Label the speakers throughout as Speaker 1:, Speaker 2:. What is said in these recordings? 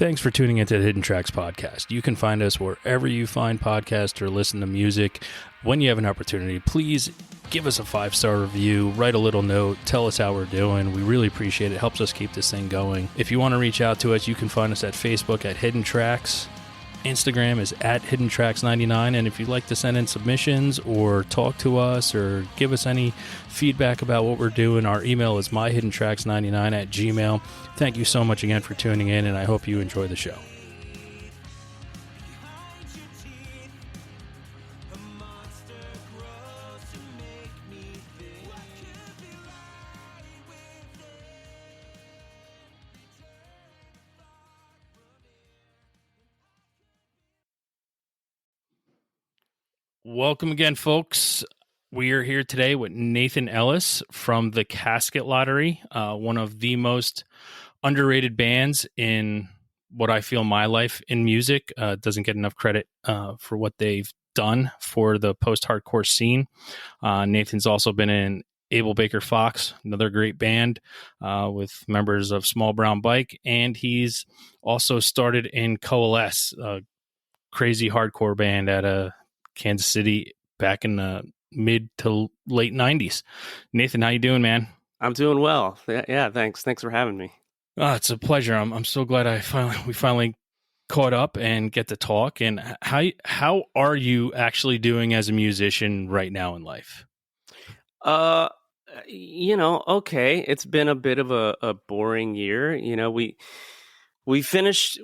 Speaker 1: Thanks for tuning into the Hidden Tracks podcast. You can find us wherever you find podcasts or listen to music. When you have an opportunity, please give us a 5-star review, write a little note, tell us how we're doing. We really appreciate it. It helps us keep this thing going. If you want to reach out to us, you can find us at Facebook at Hidden Tracks. Instagram is at HiddenTracks99, and if you'd like to send in submissions or talk to us or give us any feedback about what we're doing, our email is myhiddentracks99@gmail. Thank you so much again for tuning in, and I hope you enjoy the show. Welcome again, folks. We are here today with Nathan Ellis from the CASKET Lottery, one of the most underrated bands in what I feel my life in music. Doesn't get enough credit for what they've done for the post-hardcore scene. Nathan's also been in Abel Baker Fox, another great band with members of Small Brown Bike, and he's also started in Coalesce, a crazy hardcore band out of Kansas City back in the mid to late 90s. Nathan, how you doing, man?
Speaker 2: I'm doing well. Yeah, thanks. Thanks for having me.
Speaker 1: It's a pleasure. I'm so glad we finally caught up and get to talk. And how are you actually doing as a musician right now in life?
Speaker 2: Okay. It's been a bit of a boring year. We finished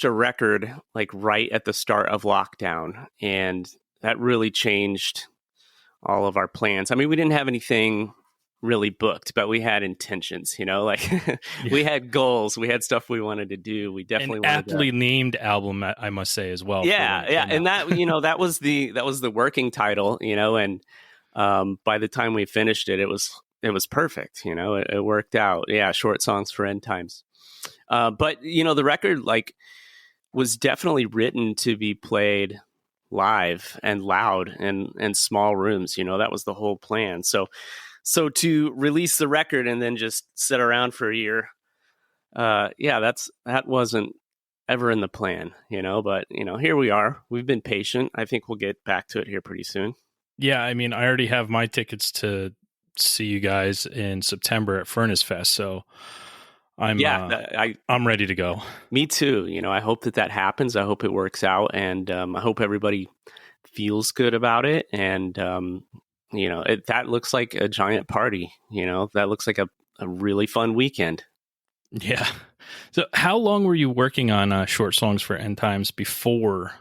Speaker 2: a record like right at the start of lockdown, and that really changed all of our plans. I mean, we didn't have anything really booked, but we had intentions, we had goals, we had stuff we wanted to do. We definitely
Speaker 1: an aptly named album, I must say, as well.
Speaker 2: Yeah. And that, that was the working title, and by the time we finished it, it was perfect. It worked out. Yeah. Short Songs for End Times. But the record was definitely written to be played live and loud and small rooms. That was the whole plan. So to release the record and then just sit around for a year, that wasn't ever in the plan, but here we are. We've been patient. I think we'll get back to it here pretty soon.
Speaker 1: Yeah. I mean, I already have my tickets to see you guys in September at Furnace Fest. So I'm ready to go.
Speaker 2: Me too. I hope that happens. I hope it works out, and I hope everybody feels good about it. And that looks like a giant party. That looks like a really fun weekend.
Speaker 1: Yeah. So, how long were you working on Short Songs for End Times before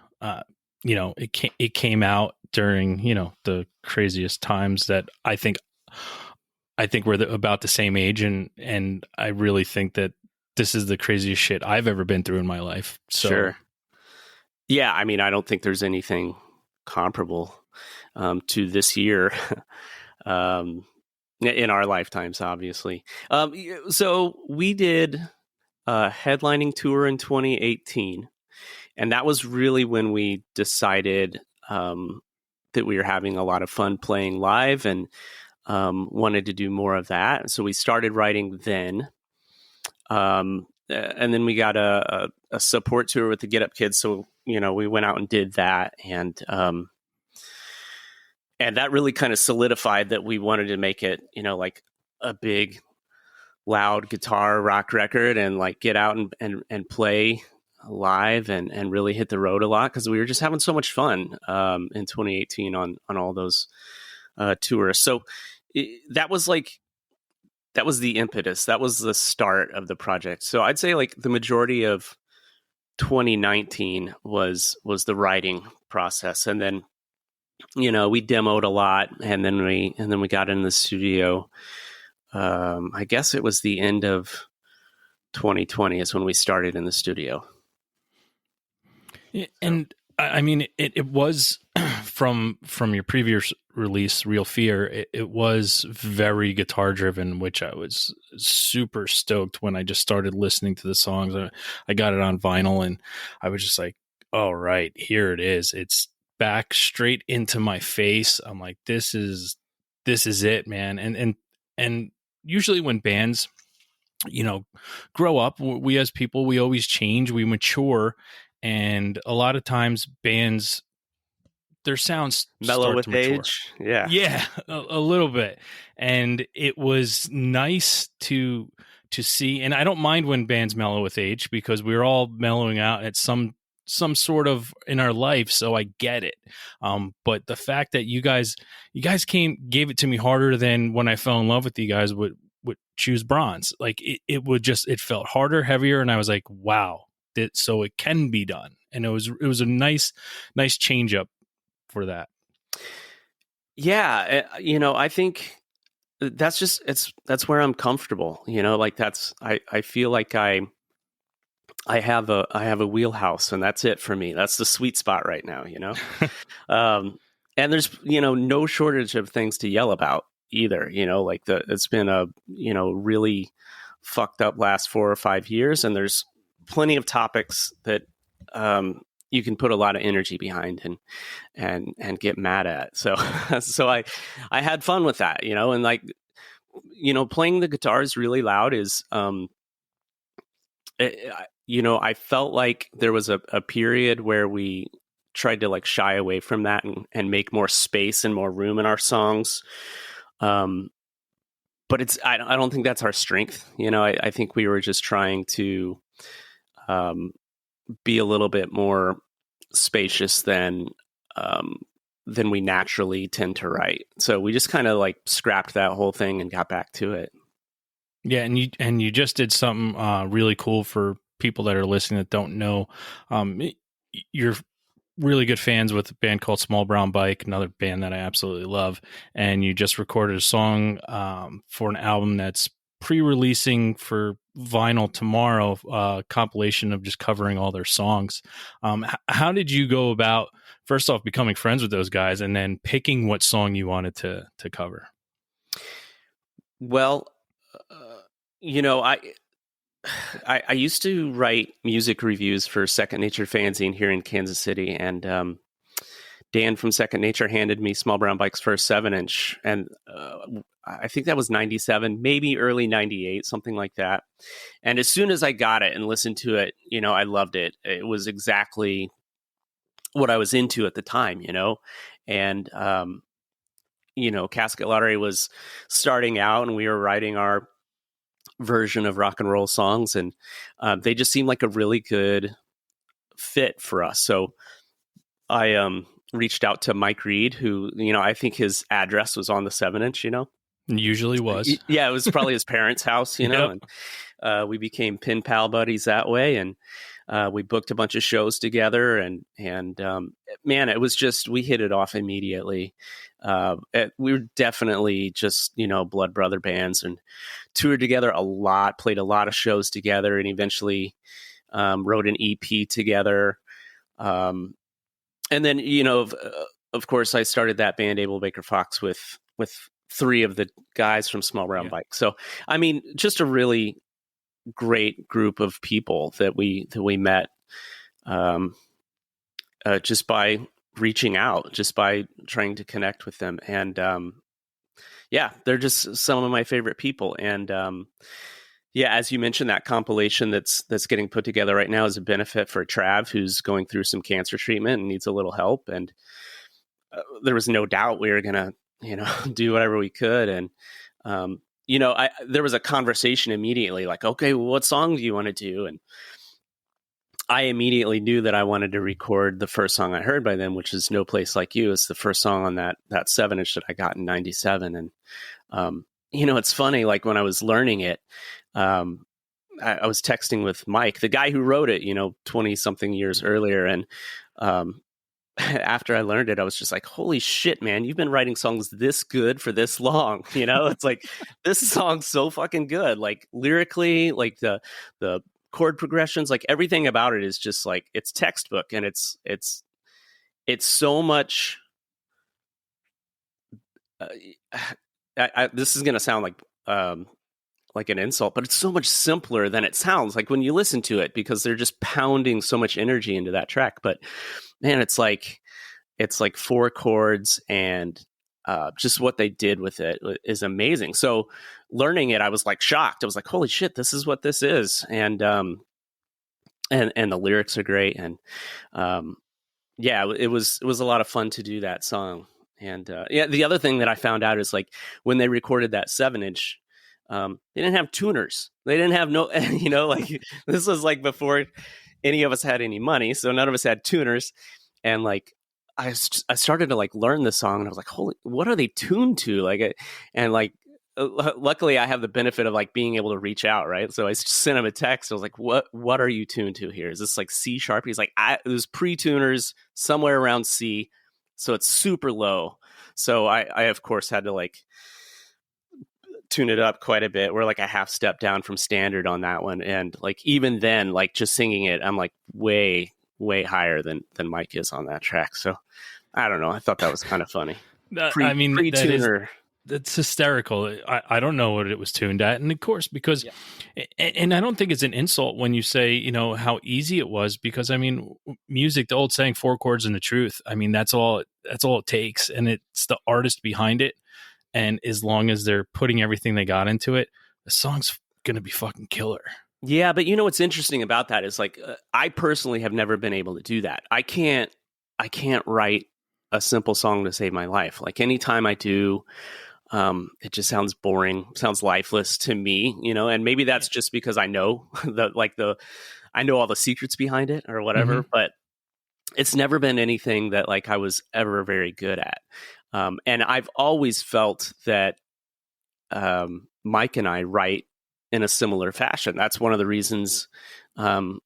Speaker 1: it came out during the craziest times that I think we're about the same age, and I really think that this is the craziest shit I've ever been through in my life. So.
Speaker 2: Sure. Yeah, I mean, I don't think there's anything comparable to this year in our lifetimes, obviously. So we did a headlining tour in 2018, and that was really when we decided that we were having a lot of fun playing live and wanted to do more of that. So we started writing then. And then we got a support tour with the Get Up Kids. So, we went out and did that. And that really kind of solidified that we wanted to make it, like a big, loud guitar rock record and get out and play live and really hit the road a lot. Cause we were just having so much fun in 2018 on all those tours. So, that was the impetus. That was the start of the project. So I'd say the majority of 2019 was the writing process. And then, we demoed a lot, and then we got in the studio. I guess it was the end of 2020 is when we started in the studio.
Speaker 1: And I mean, it was from your previous release, Real Fear, it was very guitar driven, which I was super stoked when I just started listening to the songs. I got it on vinyl, and I was just like, all right, here it is. It's back straight into my face. I'm like, this is it, man. And usually when bands you know, grow up. We as people, we always change, we mature, and a lot of times bands, their sounds
Speaker 2: Mellow
Speaker 1: start to
Speaker 2: with
Speaker 1: mature.
Speaker 2: age. Yeah.
Speaker 1: Yeah, a little bit. And it was nice to see, and I don't mind when bands mellow with age, because we're all mellowing out at some sort of in our life, so I get it. But the fact that you guys gave it to me harder than when I fell in love with you guys would choose Bronze. Like it felt harder, heavier, and I was like, wow, so it can be done. And it was a nice change up for that.
Speaker 2: Yeah. I think that's where I'm comfortable, like I feel like I have a wheelhouse, and that's it for me. That's the sweet spot right now. Um, and there's, no shortage of things to yell about either, like it's been a, really fucked up last 4 or 5 years. And there's plenty of topics that, you can put a lot of energy behind and get mad at. So, so I had fun with that, and like, playing the guitar is really loud is, I felt like there was a period where we tried to like shy away from that and make more space and more room in our songs. But I don't think that's our strength. I think we were just trying to be a little bit more spacious than we naturally tend to write. So we just kind of like scrapped that whole thing and got back to it.
Speaker 1: Yeah, and you just did something really cool for people that are listening that don't know. You're really good fans with a band called Small Brown Bike, another band that I absolutely love, and you just recorded a song for an album that's pre-releasing for vinyl tomorrow, compilation of just covering all their songs. How did you go about, first off, becoming friends with those guys, and then picking what song you wanted to cover?
Speaker 2: Well, you know, I used to write music reviews for Second Nature fanzine here in Kansas City, and Dan from Second Nature handed me Small Brown Bike's first 7-inch, and I think that was 97, maybe early 98, something like that. And as soon as I got it and listened to it, I loved it. It was exactly what I was into at the time, and Casket Lottery was starting out, and we were writing our version of rock and roll songs, and they just seemed like a really good fit for us. So I reached out to Mike Reed, who, I think his address was on the 7-inch,
Speaker 1: Usually was.
Speaker 2: Yeah, it was probably his parents' house,
Speaker 1: Yep.
Speaker 2: and we became pen pal buddies that way. And we booked a bunch of shows together, and man, it was just, we hit it off immediately. We were definitely just, blood brother bands, and toured together a lot, played a lot of shows together, and eventually wrote an EP together. And then, of course, I started that band, Abel Baker Fox, with three of the guys from Small Brown Bike. So, I mean, just a really great group of people that we met just by reaching out, just by trying to connect with them. And yeah, they're just some of my favorite people. And yeah, as you mentioned, that compilation that's getting put together right now is a benefit for Trav, who's going through some cancer treatment and needs a little help. And there was no doubt we were going to, do whatever we could. And, there was a conversation immediately, like, okay, well, what song do you want to do? And I immediately knew that I wanted to record the first song I heard by them, which is No Place Like You. It's the first song on that 7-inch that I got in 97. And, it's funny, like when I was learning it, I was texting with Mike, the guy who wrote it, 20 something years earlier. And, after I learned it, I was just like, holy shit, man, you've been writing songs this good for this long. It's like, this song's so fucking good. Like lyrically, like the chord progressions, like everything about it is just like, it's textbook, and it's so much. This is going to sound like an insult, but it's so much simpler than it sounds like when you listen to it, because they're just pounding so much energy into that track. But man, it's like 4 chords and just what they did with it is amazing. So learning it, I was like shocked. I was like, holy shit, this is what this is. And the lyrics are great. And yeah, it was a lot of fun to do that song. And yeah, the other thing that I found out is like when they recorded that 7-inch, they didn't have tuners. They didn't have no, like this was like before any of us had any money. So none of us had tuners. And like, I started to like learn the song and I was like, holy, what are they tuned to? Like, and like, luckily I have the benefit of like being able to reach out. Right. So I just sent him a text. I was like, what are you tuned to here? Is this like C sharp? He's like, it was pre-tuners somewhere around C. So it's super low. So I of course had to like tune it up quite a bit. We're like a half step down from standard on that one. And like, even then, like just singing it, I'm like way higher than Mike is on that track. So I don't know. I thought that was kind of funny.
Speaker 1: I mean,
Speaker 2: pre-tuner.
Speaker 1: That's hysterical. I don't know what it was tuned at. And of course, because, and I don't think it's an insult when you say, how easy it was, because I mean, music, the old saying, 4 chords and the truth. I mean, that's all it takes. And it's the artist behind it. And as long as they're putting everything they got into it, the song's going to be fucking killer.
Speaker 2: Yeah. But what's interesting about that is like, I personally have never been able to do that. I can't write a simple song to save my life. Like anytime I do, it just sounds boring, sounds lifeless to me, and maybe that's just because I know I know all the secrets behind it or whatever, but it's never been anything that like I was ever very good at. And I've always felt that, Mike and I write in a similar fashion. That's one of the reasons, that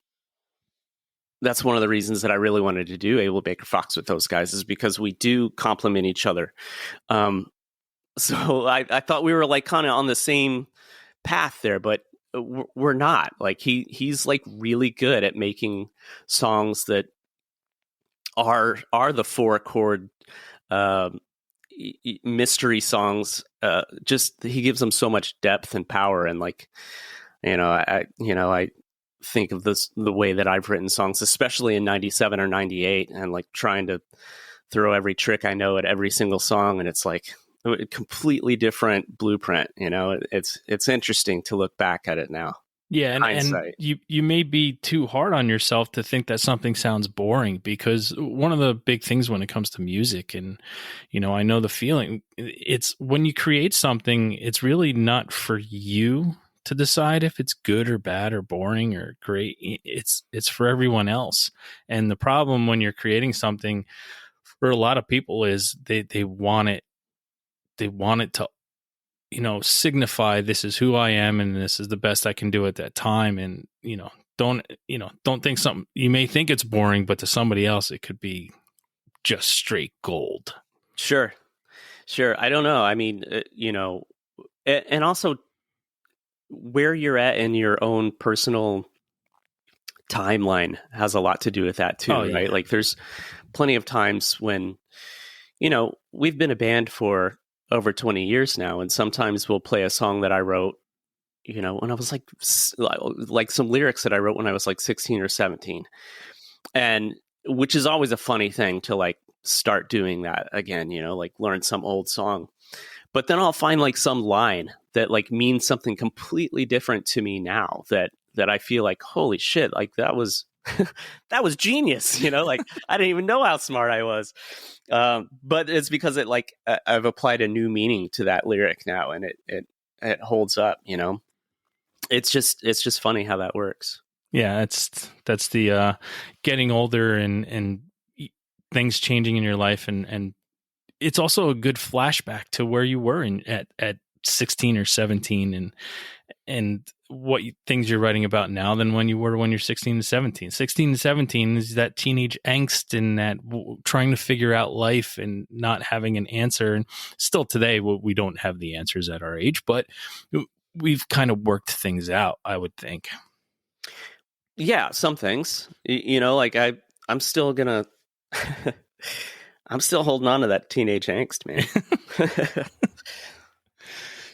Speaker 2: I really wanted to do Abel Baker Fox with those guys, is because we do complement each other. So I thought we were like kind of on the same path there, but we're not. Like he's like really good at making songs that are the 4 chord mystery songs. Just he gives them so much depth and power, and like I think of this the way that I've written songs, especially in 97 or 98, and like trying to throw every trick I know at every single song, and it's like a completely different blueprint. It's interesting to look back at it now.
Speaker 1: Yeah, and you may be too hard on yourself to think that something sounds boring, because one of the big things when it comes to music, and I know the feeling, it's when you create something, it's really not for you to decide if it's good or bad or boring or great. It's for everyone else. And the problem when you're creating something for a lot of people is they want it to signify this is who I am and this is the best I can do at that time. And don't think something, you may think it's boring, but to somebody else it could be just straight gold.
Speaker 2: Sure. I don't know. I mean, and also where you're at in your own personal timeline has a lot to do with that too, right? Yeah. Like there's plenty of times when we've been a band for over 20 years now, and sometimes we'll play a song that I wrote when I was like some lyrics that I wrote when I was like 16 or 17, and which is always a funny thing to like start doing that again, like learn some old song, but then I'll find like some line that like means something completely different to me now, that I feel like, holy shit, like that was that was genius, like I didn't even know how smart I was. But it's because it like I've applied a new meaning to that lyric now, and it holds up, It's just funny how that works.
Speaker 1: Yeah, that's the getting older and things changing in your life, and it's also a good flashback to where you were at 16 or 17, and what things you're writing about now than when you're 16 to 17. 16 to 17 is that teenage angst and that trying to figure out life and not having an answer. And still today, we don't have the answers at our age, but we've kind of worked things out, I would think.
Speaker 2: Yeah, some things, like I'm still gonna, I'm still holding on to that teenage angst, man.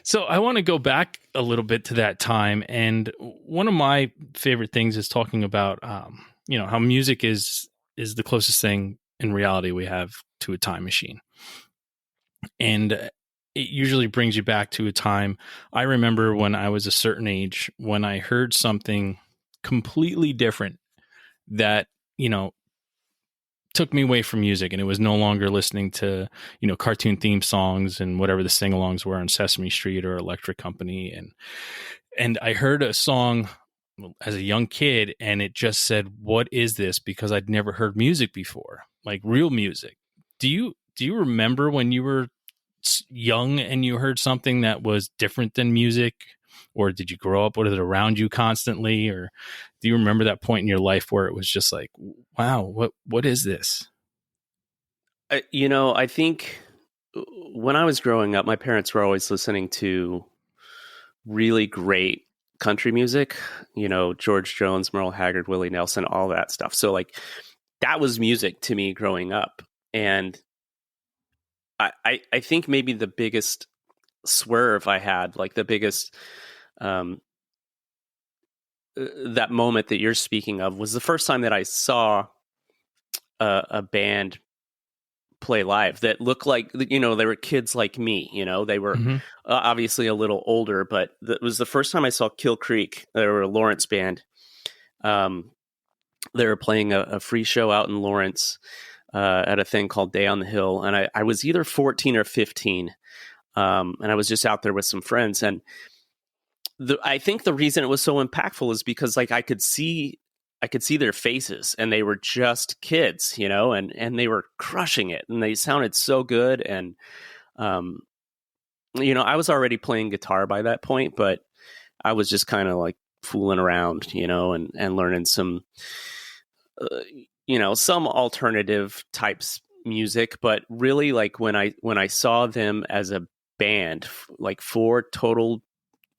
Speaker 1: So I want to go back a little bit to that time. And one of my favorite things is talking about, how music is the closest thing in reality we have to a time machine. And it usually brings you back to a time. I remember when I was a certain age, when I heard something completely different that, you know, took me away from music, and it was no longer listening to, you know, cartoon theme songs and whatever the sing-alongs were on Sesame Street or Electric Company. And I heard a song as a young kid, and it just said, "What is this?" Because I'd never heard music before, like real music. Do you remember when you were young and you heard something that was different than music? Or did you grow up with it around you constantly? Or do you remember that point in your life where it was just like, wow, what is this?
Speaker 2: I think when I was growing up, my parents were always listening to really great country music, George Jones, Merle Haggard, Willie Nelson, all that stuff. So like that was music to me growing up. And I think maybe the biggest swerve I had, like the biggest, that moment that you're speaking of was the first time that I saw a band play live that looked like, they were kids like me, they were obviously a little older, but it was the first time I saw Kill Creek. They were a Lawrence band. They were playing a free show out in Lawrence at a thing called Day on the Hill. And I was either 14 or 15. And I was just out there with some friends. And I think the reason it was so impactful is because like I could see their faces, and they were just kids, and they were crushing it, and they sounded so good. And, I was already playing guitar by that point, but I was just kind of like fooling around, and learning some, some alternative types music. But really, like when I saw them as a band, like four total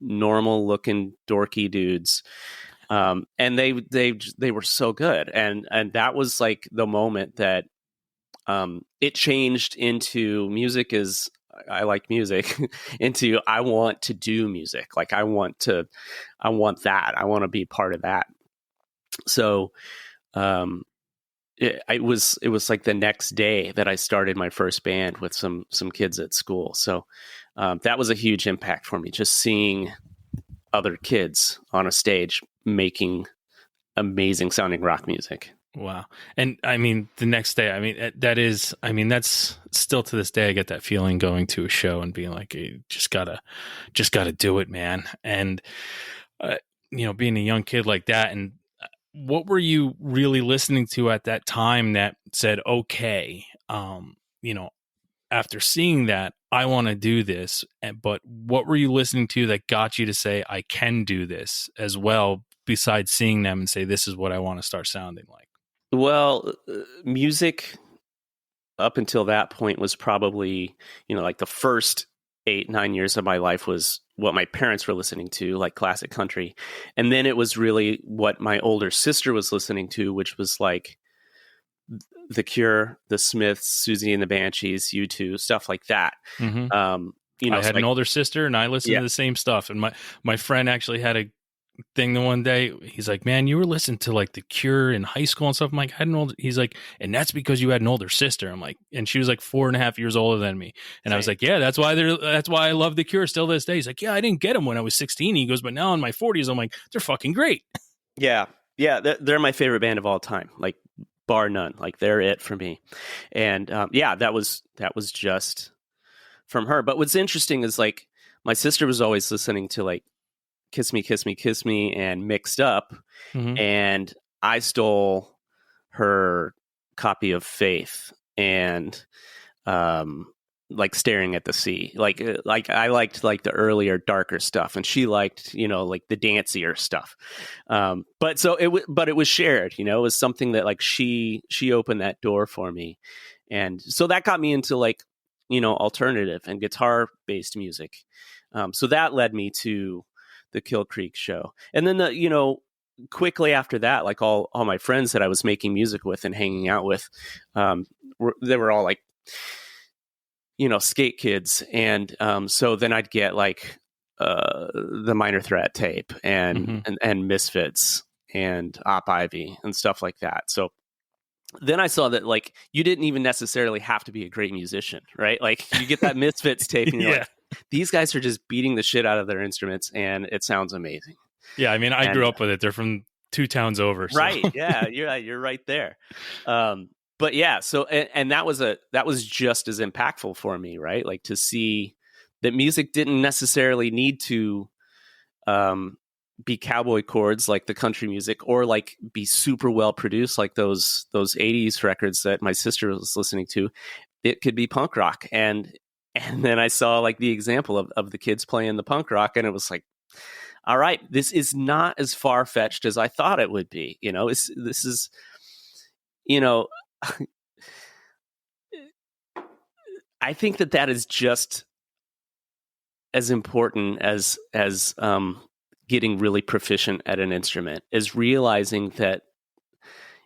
Speaker 2: normal looking dorky dudes, and they were so good, and that was like the moment that it changed into music is I like music into I want to do music. Like I want that. I want to be part of that. So it was like the next day that I started my first band with some kids at school. So that was a huge impact for me, just seeing other kids on a stage making amazing sounding rock music.
Speaker 1: Wow. And I mean, the next day, that's still to this day, I get that feeling going to a show and being like, hey, just gotta do it, man. And, being a young kid like that, and what were you really listening to at that time that said, okay, after seeing that, I want to do this. But what were you listening to that got you to say, I can do this as well, besides seeing them and say, this is what I want to start sounding like?
Speaker 2: Well, music up until that point was probably, like the first 8-9 years of my life was what my parents were listening to, like classic country. And then it was really what my older sister was listening to, which was like The Cure, The Smiths, Susie and the Banshees, U2, stuff like that.
Speaker 1: Mm-hmm. I had an older sister, and I listened to the same stuff. And my friend actually had a thing the one day. He's like, man, you were listening to like The Cure in high school and stuff. I'm like, he's like, and that's because you had an older sister. I'm like, and she was like 4.5 years older than me. And I was like, yeah, that's why I love The Cure still to this day. He's like, yeah, I didn't get them when I was 16. He goes, but now in my 40s, I'm like, they're fucking great.
Speaker 2: Yeah. They're my favorite band of all time. Like, bar none. Like, they're it for me. And that was just from her. But what's interesting is like my sister was always listening to like Kiss Me, Kiss Me, Kiss Me and Mixed Up. Mm-hmm. And I stole her copy of Faith and like Staring at the Sea. Like I liked like the earlier darker stuff, and she liked, like the dancier stuff. But it was shared, it was something that like she opened that door for me. And so that got me into like, alternative and guitar based music. So that led me to the Kill Creek show. And then quickly after that, like all my friends that I was making music with and hanging out with, they were all like, skate kids. And so then I'd get like the Minor Threat tape and Misfits and Op Ivy and stuff like that. So then I saw that like you didn't even necessarily have to be a great musician, right? Like you get that Misfits tape and you're
Speaker 1: Yeah.
Speaker 2: like, these guys are just beating the shit out of their instruments and it sounds amazing.
Speaker 1: Yeah. I mean, I
Speaker 2: And
Speaker 1: grew up with it. They're from 2 towns over. So
Speaker 2: right, yeah, you're right there. But yeah, so and that was just as impactful for me, right? Like to see that music didn't necessarily need to be cowboy chords like the country music, or like be super well produced like those 80s records that my sister was listening to. It could be punk rock, and then I saw like the example of the kids playing the punk rock, and it was like, all right, this is not as far-fetched as I thought it would be. This is, you know, I think that is just as important as getting really proficient at an instrument, is realizing that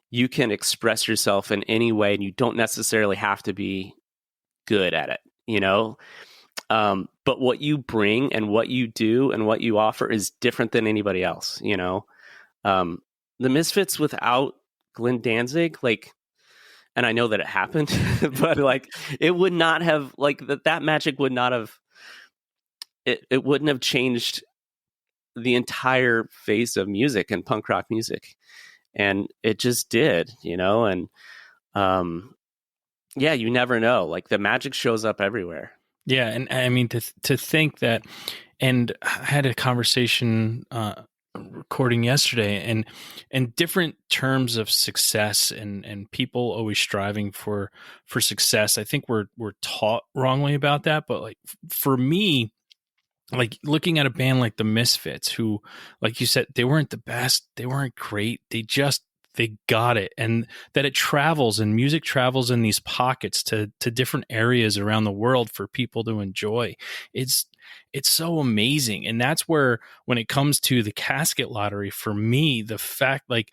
Speaker 2: you can express yourself in any way and you don't necessarily have to be good at it. But what you bring and what you do and what you offer is different than anybody else. The Misfits without Glenn Danzig, like, and I know that it happened, but like it would not have, like, that magic would not have, it wouldn't have changed the entire face of music and punk rock music. And it just did. And yeah, you never know. Like the magic shows up everywhere.
Speaker 1: yeah, and I mean to think that, and I had a conversation recording yesterday, and different terms of success, and people always striving for success. I think we're taught wrongly about that, but like for me, like looking at a band like the Misfits, who, like you said, they weren't the best, they weren't great, they got it, and that it travels, and music travels in these pockets to different areas around the world for people to enjoy. It's so amazing. And that's where, when it comes to the Casket Lottery, for me, the fact, like,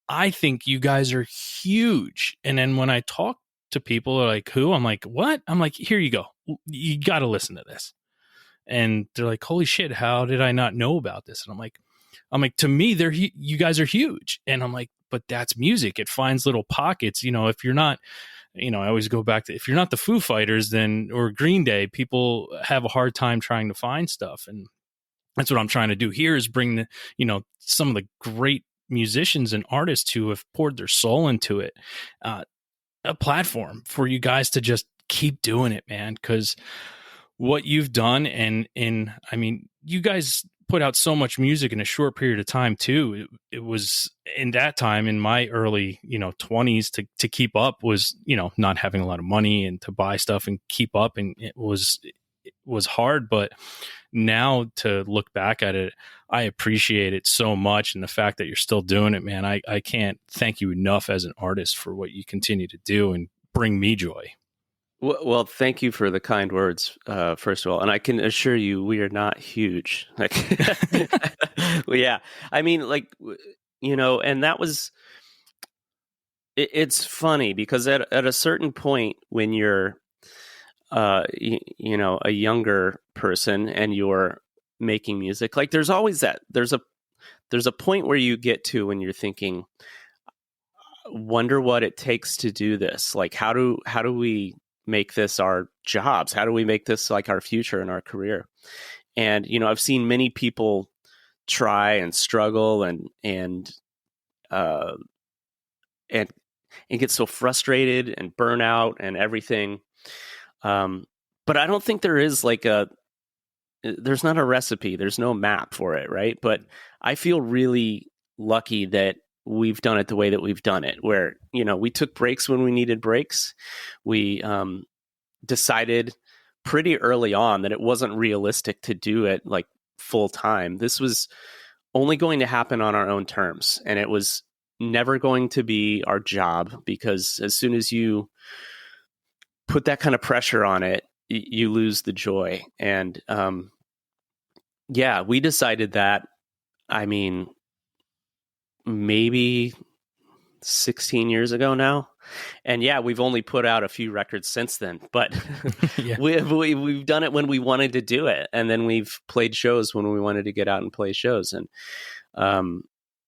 Speaker 1: I think you guys are huge. And then when I talk to people, they're like, who? I'm like, what? I'm like, here you go, you got to listen to this. And they're like, holy shit, how did I not know about this? And I'm like, to me, you guys are huge. And I'm like, but that's music. It finds little pockets. If you're not, I always go back to, if you're not the Foo Fighters, then, or Green Day, people have a hard time trying to find stuff. And that's what I'm trying to do here, is bring some of the great musicians and artists who have poured their soul into it, a platform for you guys to just keep doing it, man. Because what you've done, and I mean, you guys put out so much music in a short period of time too. It was, in that time, in my early 20s, to keep up was not having a lot of money and to buy stuff and keep up, and it was hard. But now to look back at it, I appreciate it so much, and the fact that you're still doing it, man, I can't thank you enough as an artist for what you continue to do and bring me joy.
Speaker 2: Well, thank you for the kind words, first of all. And I can assure you, we are not huge. Like, well, yeah. I mean, like, and that was, it's funny because at a certain point when you're, a younger person and you're making music, like there's always there's a point where you get to when you're thinking, wonder what it takes to do this. Like, how do we make this our jobs? How do we make this like our future and our career? And I've seen many people try and struggle and get so frustrated and burn out and everything. But I don't think there is there's not a recipe. There's no map for it, right? But I feel really lucky that we've done it the way that we've done it, where, we took breaks when we needed breaks. We decided pretty early on that it wasn't realistic to do it like full time. This was only going to happen on our own terms, and it was never going to be our job, because as soon as you put that kind of pressure on it, you lose the joy. And yeah, we decided that, I mean, maybe 16 years ago now. And yeah, we've only put out a few records since then, but
Speaker 1: Yeah.
Speaker 2: we've done it when we wanted to do it. And then we've played shows when we wanted to get out and play shows. And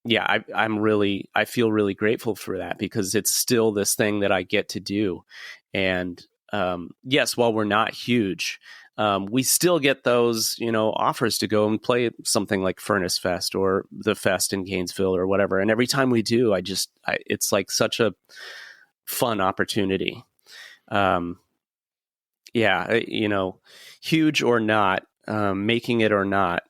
Speaker 2: yeah, I feel really grateful for that because it's still this thing that I get to do. And yes, while we're not huge, we still get those, offers to go and play something like Furnace Fest or the Fest in Gainesville or whatever. And every time we do, it's like such a fun opportunity. Um, yeah, huge or not, making it or not,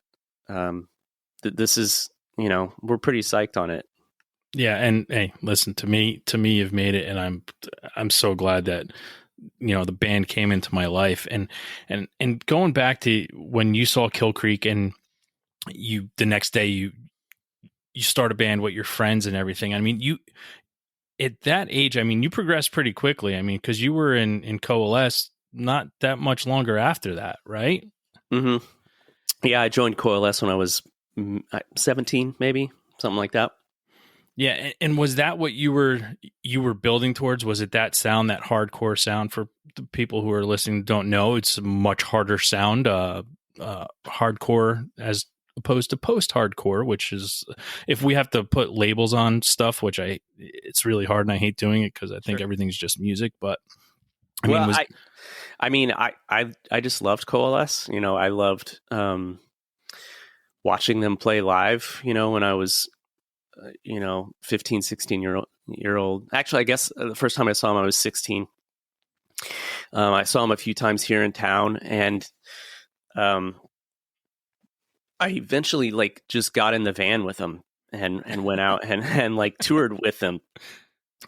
Speaker 2: this is, we're pretty psyched on it.
Speaker 1: Yeah, and hey, listen, to me, you've made it, and I'm so glad that the band came into my life, and going back to when you saw Kill Creek, and the next day you start a band with your friends and everything. I mean, you at that age, I mean, you progressed pretty quickly. I mean, because you were in Coalesce not that much longer after that, right?
Speaker 2: Mm-hmm. Yeah, I joined Coalesce when I was 17, maybe something like that.
Speaker 1: Yeah, and was that what you were building towards? Was it that sound, that hardcore sound? For the people who are listening don't know, it's a much harder sound, hardcore as opposed to post-hardcore, which is, if we have to put labels on stuff, which it's really hard and I hate doing it because I think everything's just music. But
Speaker 2: I just loved Coalesce. I loved watching them play live. When I was 15, 16 year old. Actually, I guess the first time I saw him, I was 16. I saw him a few times here in town, and I eventually just got in the van with him and went out and like toured with them.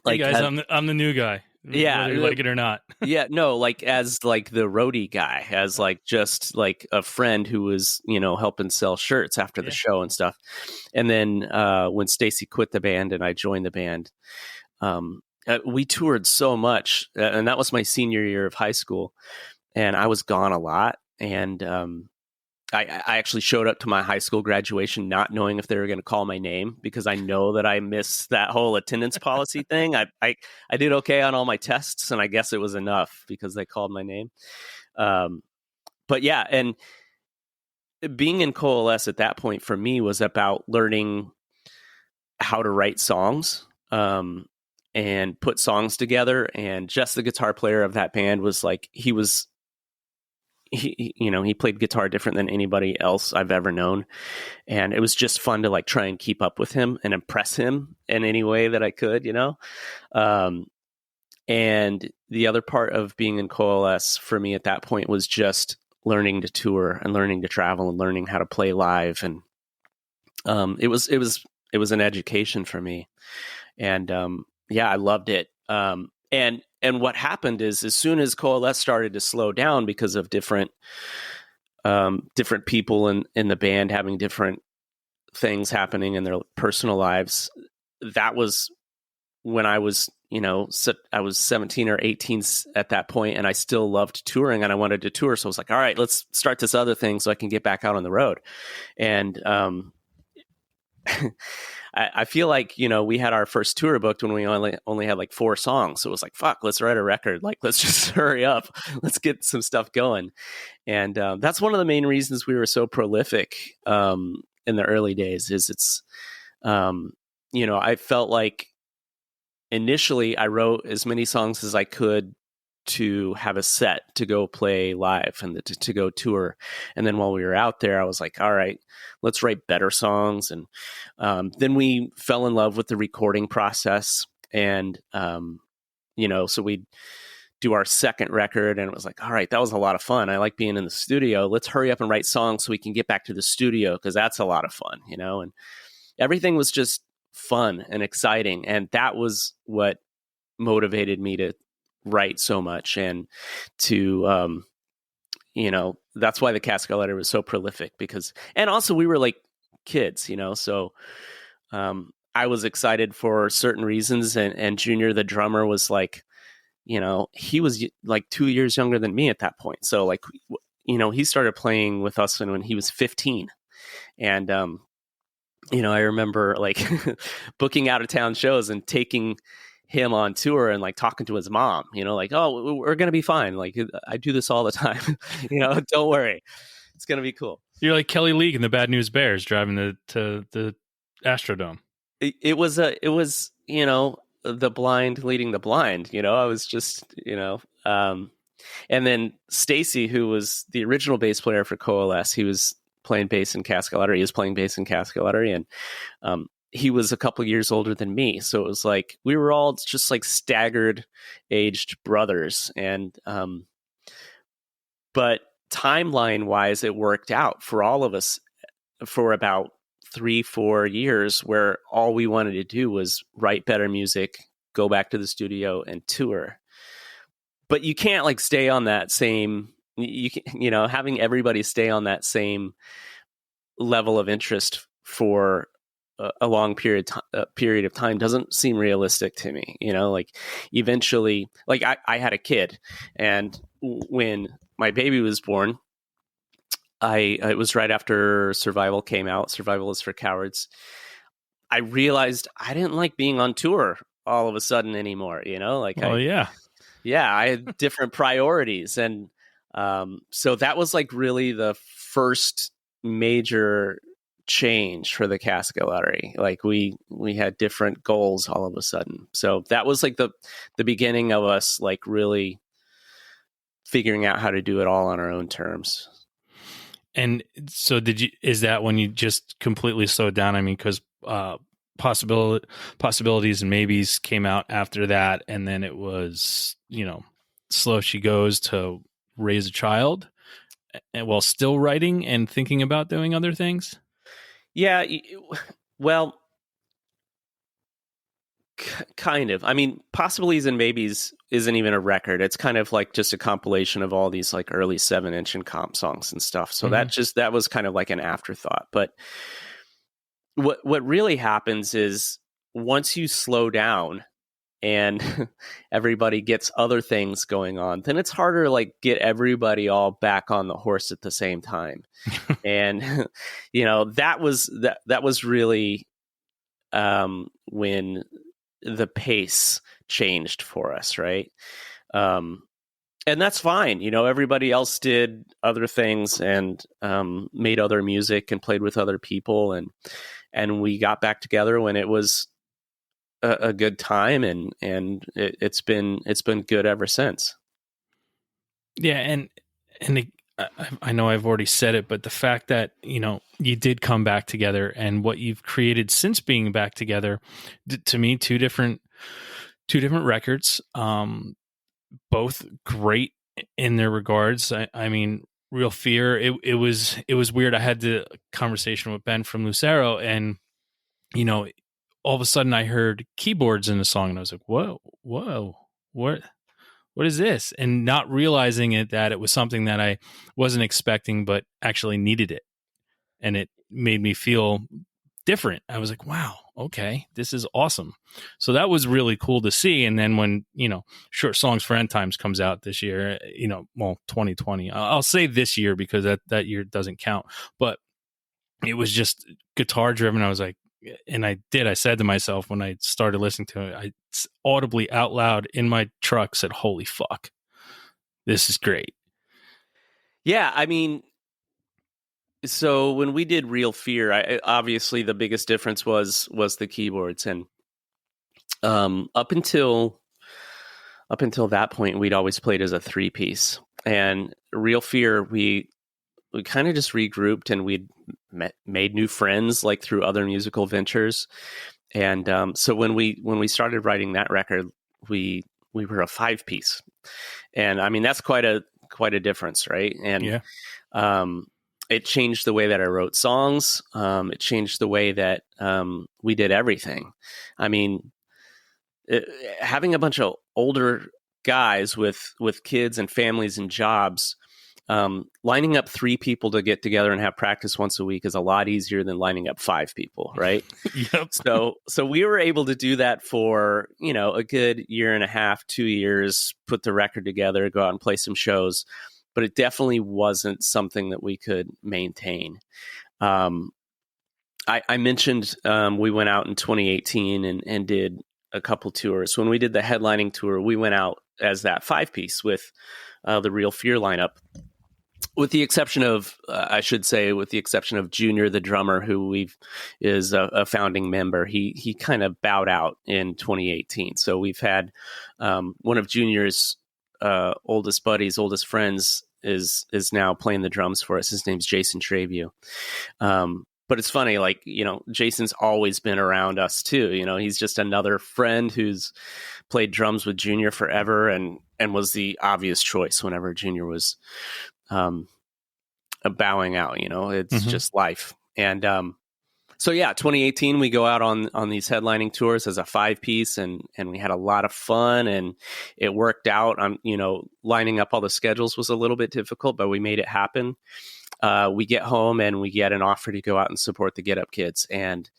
Speaker 1: Like, hey guys, I'm the new guy.
Speaker 2: Yeah,
Speaker 1: whether you like it or not.
Speaker 2: Yeah, no, like as like the roadie guy, as like just like a friend who was helping sell shirts after the show and stuff. And then when Stacy quit the band and I joined the band, we toured so much, and that was my senior year of high school, and I was gone a lot. And I actually showed up to my high school graduation not knowing if they were going to call my name, because I know that I missed that whole attendance policy thing. I did okay on all my tests, and I guess it was enough because they called my name. But yeah, and being in Coalesce at that point for me was about learning how to write songs and put songs together. And just the guitar player of that band was like, he played guitar different than anybody else I've ever known. And it was just fun to like try and keep up with him and impress him in any way that I could, and the other part of being in Coalesce for me at that point was just learning to tour and learning to travel and learning how to play live. And it was an education for me. And I loved it. And what happened is, as soon as Coalesce started to slow down because of different people in the band having different things happening in their personal lives, that was when I was, I was 17 or 18 at that point, and I still loved touring and I wanted to tour. So I was like, all right, let's start this other thing so I can get back out on the road. And I feel like, we had our first tour booked when we only had like 4 songs. So it was like, fuck, let's write a record. Like, let's just hurry up. Let's get some stuff going. And that's one of the main reasons we were so prolific in the early days is it's, I felt like initially I wrote as many songs as I could to have a set to go play live and to go tour. And then while we were out there, I was like, all right, let's write better songs. And then we fell in love with the recording process. And, so we'd do our second record, and it was like, all right, that was a lot of fun. I like being in the studio. Let's hurry up and write songs so we can get back to the studio, because that's a lot of fun, and everything was just fun and exciting. And that was what motivated me to write so much, and to that's why the Casket Lottery was so prolific, and also we were like kids, so I was excited for certain reasons, and Junior, the drummer, was like, he was like 2 years younger than me at that point, so like, he started playing with us when he was 15. And I remember like booking out of town shows and taking him on tour and like talking to his mom, like, oh, we're going to be fine. Like, I do this all the time, don't worry. It's going to be cool.
Speaker 1: You're like Kelly League in the Bad News Bears driving to the Astrodome.
Speaker 2: it was the blind leading the blind. I was just and then Stacy, who was the original bass player for Coalesce, he was playing bass in CASKET LOTTERY. He was playing bass in CASKET LOTTERY, and he was a couple years older than me. So it was like we were all just like staggered aged brothers. And but timeline wise, it worked out for all of us for about 3-4 years, where all we wanted to do was write better music, go back to the studio, and tour. But you can't like stay on that same, having everybody stay on that same level of interest for a long period of time doesn't seem realistic to me. Like eventually, like I had a kid, and when my baby was born, it was right after Survival came out. Survival is for Cowards. I realized I didn't like being on tour all of a sudden anymore. I had different priorities. And so that was like really the first major change for the CASKET Lottery. Like we had different goals all of a sudden. So that was like the beginning of us like really figuring out how to do it all on our own terms.
Speaker 1: And so is that when you just completely slowed down? I mean, because Possibilities and Maybes came out after that, and then it was Slow She Goes to Raise a Child, and while still writing and thinking about doing other things.
Speaker 2: Yeah, well, kind of. I mean, Possibilities and Maybes isn't even a record. It's kind of like just a compilation of all these like early 7-inch and comp songs and stuff. So that was kind of like an afterthought. But what really happens is once you slow down and everybody gets other things going on, then it's harder to like get everybody all back on the horse at the same time. And that was really when the pace changed for us, right? And that's fine. Everybody else did other things and made other music and played with other people, and we got back together when it was a good time, and it's been good ever since.
Speaker 1: Yeah, and I know I've already said it, but the fact that you did come back together and what you've created since being back together, to me, two different records, both great in their regards. I mean, Real Fear. It was weird. I had the conversation with Ben from Lucero, and all of a sudden I heard keyboards in the song, and I was like, whoa, what is this? And not realizing that it was something that I wasn't expecting, but actually needed it. And it made me feel different. I was like, wow, okay, this is awesome. So that was really cool to see. And then when, Short Songs for End Times comes out this year, 2020, I'll say this year because that year doesn't count, but it was just guitar driven. I was like, and I said to myself when I started listening to it, I audibly out loud in my truck said, holy fuck, this is great.
Speaker 2: Yeah. I mean, so when we did Real Fear, obviously the biggest difference was the keyboards. And up until that point, we'd always played as a 3-piece. And Real Fear, we kind of just regrouped, and we'd made new friends like through other musical ventures. And so when we started writing that record, we were a 5-piece, and I mean that's quite a difference, right? And
Speaker 1: yeah.
Speaker 2: It changed the way that I wrote songs. It changed the way that we did everything. I mean, having a bunch of older guys with kids and families and jobs. Lining up 3 people to get together and have practice once a week is a lot easier than lining up 5 people, right?
Speaker 1: Yep.
Speaker 2: So we were able to do that for, a good year and a half, 2 years, put the record together, go out and play some shows, but it definitely wasn't something that we could maintain. I mentioned we went out in 2018 and did a couple tours. When we did the headlining tour, we went out as that 5-piece with the Real Fear lineup. with the exception of, I should say, with the exception of Junior, the drummer, who is a founding member. He kind of bowed out in 2018. So we've had one of Junior's oldest buddies, oldest friends, is now playing the drums for us. His name's Jason Treview. But it's funny, like, you know, Jason's always been around us too. You know, he's just another friend who's played drums with Junior forever and was the obvious choice whenever Junior was bowing out. You know, it's just life. And so yeah, 2018 we go out on these headlining tours as a 5-piece, and we had a lot of fun, and it worked out. You know, lining up all the schedules was a little bit difficult, but we made it happen. We get home and we get an offer to go out and support the Get Up Kids, and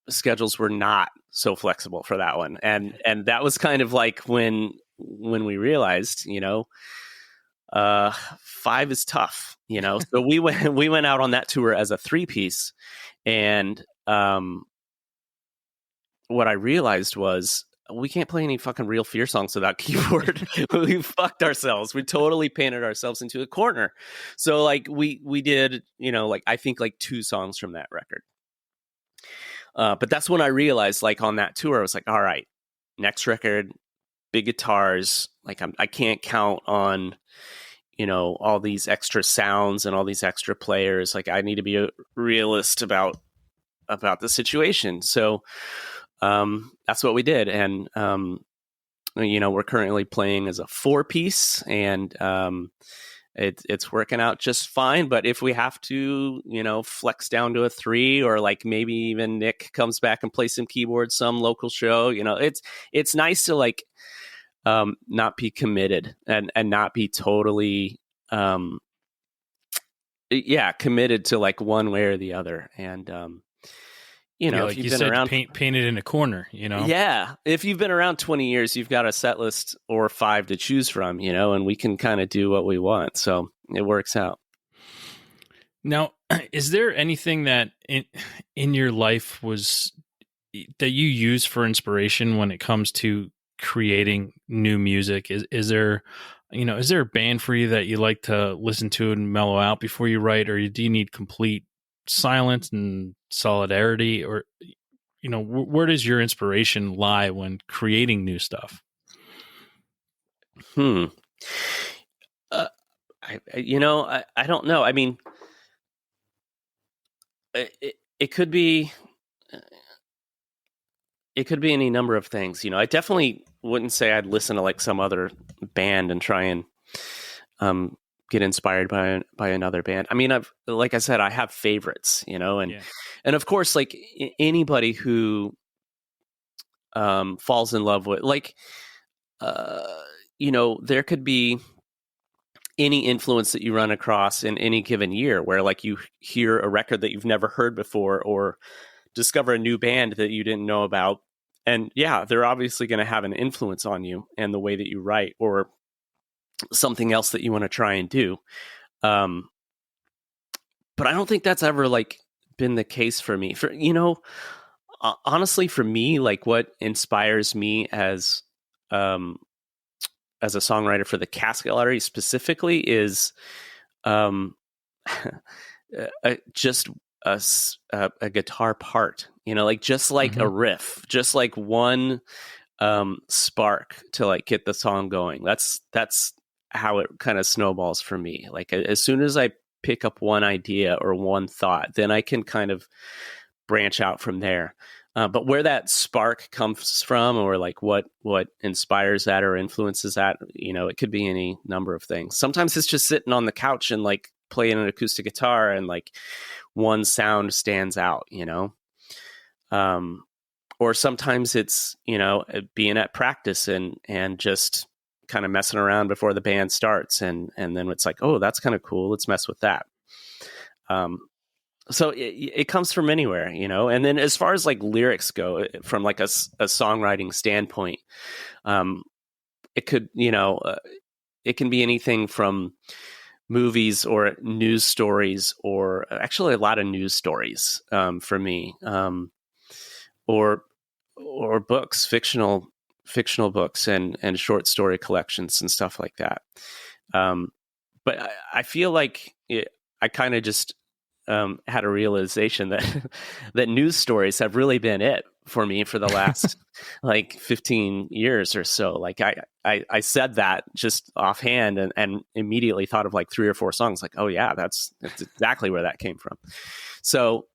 Speaker 2: schedules were not so flexible for that one. And that was kind of like when we realized, you know, 5 is tough, you know. So we went out on that tour as a 3-piece, and what I realized was we can't play any fucking Real Fear songs without keyboard. We fucked ourselves. We totally painted ourselves into a corner. So like we did, you know, like I think like 2 songs from that record. But that's when I realized, like on that tour, I was like, all right, next record, big guitars. Like I can't count on, you know, all these extra sounds and all these extra players. Like I need to be a realist about the situation. So that's what we did. And, you know, we're currently playing as a 4-piece, and it's working out just fine. But if we have to, you know, flex down to a 3, or like maybe even Nick comes back and plays some keyboards, some local show, you know, it's nice to like not be committed and not be totally committed to like one way or the other. And you know,
Speaker 1: like
Speaker 2: if you've
Speaker 1: you
Speaker 2: been
Speaker 1: said,
Speaker 2: around,
Speaker 1: paint it in a corner, you know?
Speaker 2: yeah, if you've been around 20 years, you've got a set list or 5 to choose from, you know, and we can kind of do what we want. So it works out.
Speaker 1: Now, is there anything that in your life that you use for inspiration when it comes to creating new music? Is there, you know, is there a band for you that you like to listen to and mellow out before you write, or do you need complete silence and solidarity, or, you know, where does your inspiration lie when creating new stuff?
Speaker 2: I don't know. I mean, it could be any number of things. You know, I definitely wouldn't say I'd listen to like some other band and try and get inspired by another band. I mean, like I said, I have favorites, you know, and of course, like anybody who falls in love with, like, you know, there could be any influence that you run across in any given year where like you hear a record that you've never heard before, or discover a new band that you didn't know about. And yeah, they're obviously going to have an influence on you and the way that you write, or something else that you want to try and do. But I don't think that's ever like been the case for me. For, you know, honestly, for me, like what inspires me as a songwriter for the Casket Lottery specifically is just a guitar part, you know, like just like a riff, just like one spark to like get the song going. That's how it kind of snowballs for me. Like as soon as I pick up one idea or one thought, then I can kind of branch out from there. But where that spark comes from, or like what inspires that or influences that, you know, it could be any number of things. Sometimes it's just sitting on the couch and like playing an acoustic guitar and like one sound stands out, you know. Or sometimes it's, you know, being at practice and just kind of messing around before the band starts, and then it's like, oh, that's kind of cool, let's mess with that. So it comes from anywhere, you know. And then as far as like lyrics go, from like a songwriting standpoint, it could, you know, it can be anything from movies or news stories, or actually a lot of news stories for me, or books, fictional books and short story collections and stuff like that. but I feel like I kind of just had a realization that that news stories have really been it for me for the last like 15 years or so. Like I said that just offhand and immediately thought of like 3 or 4 songs. Like, oh yeah, that's exactly where that came from. So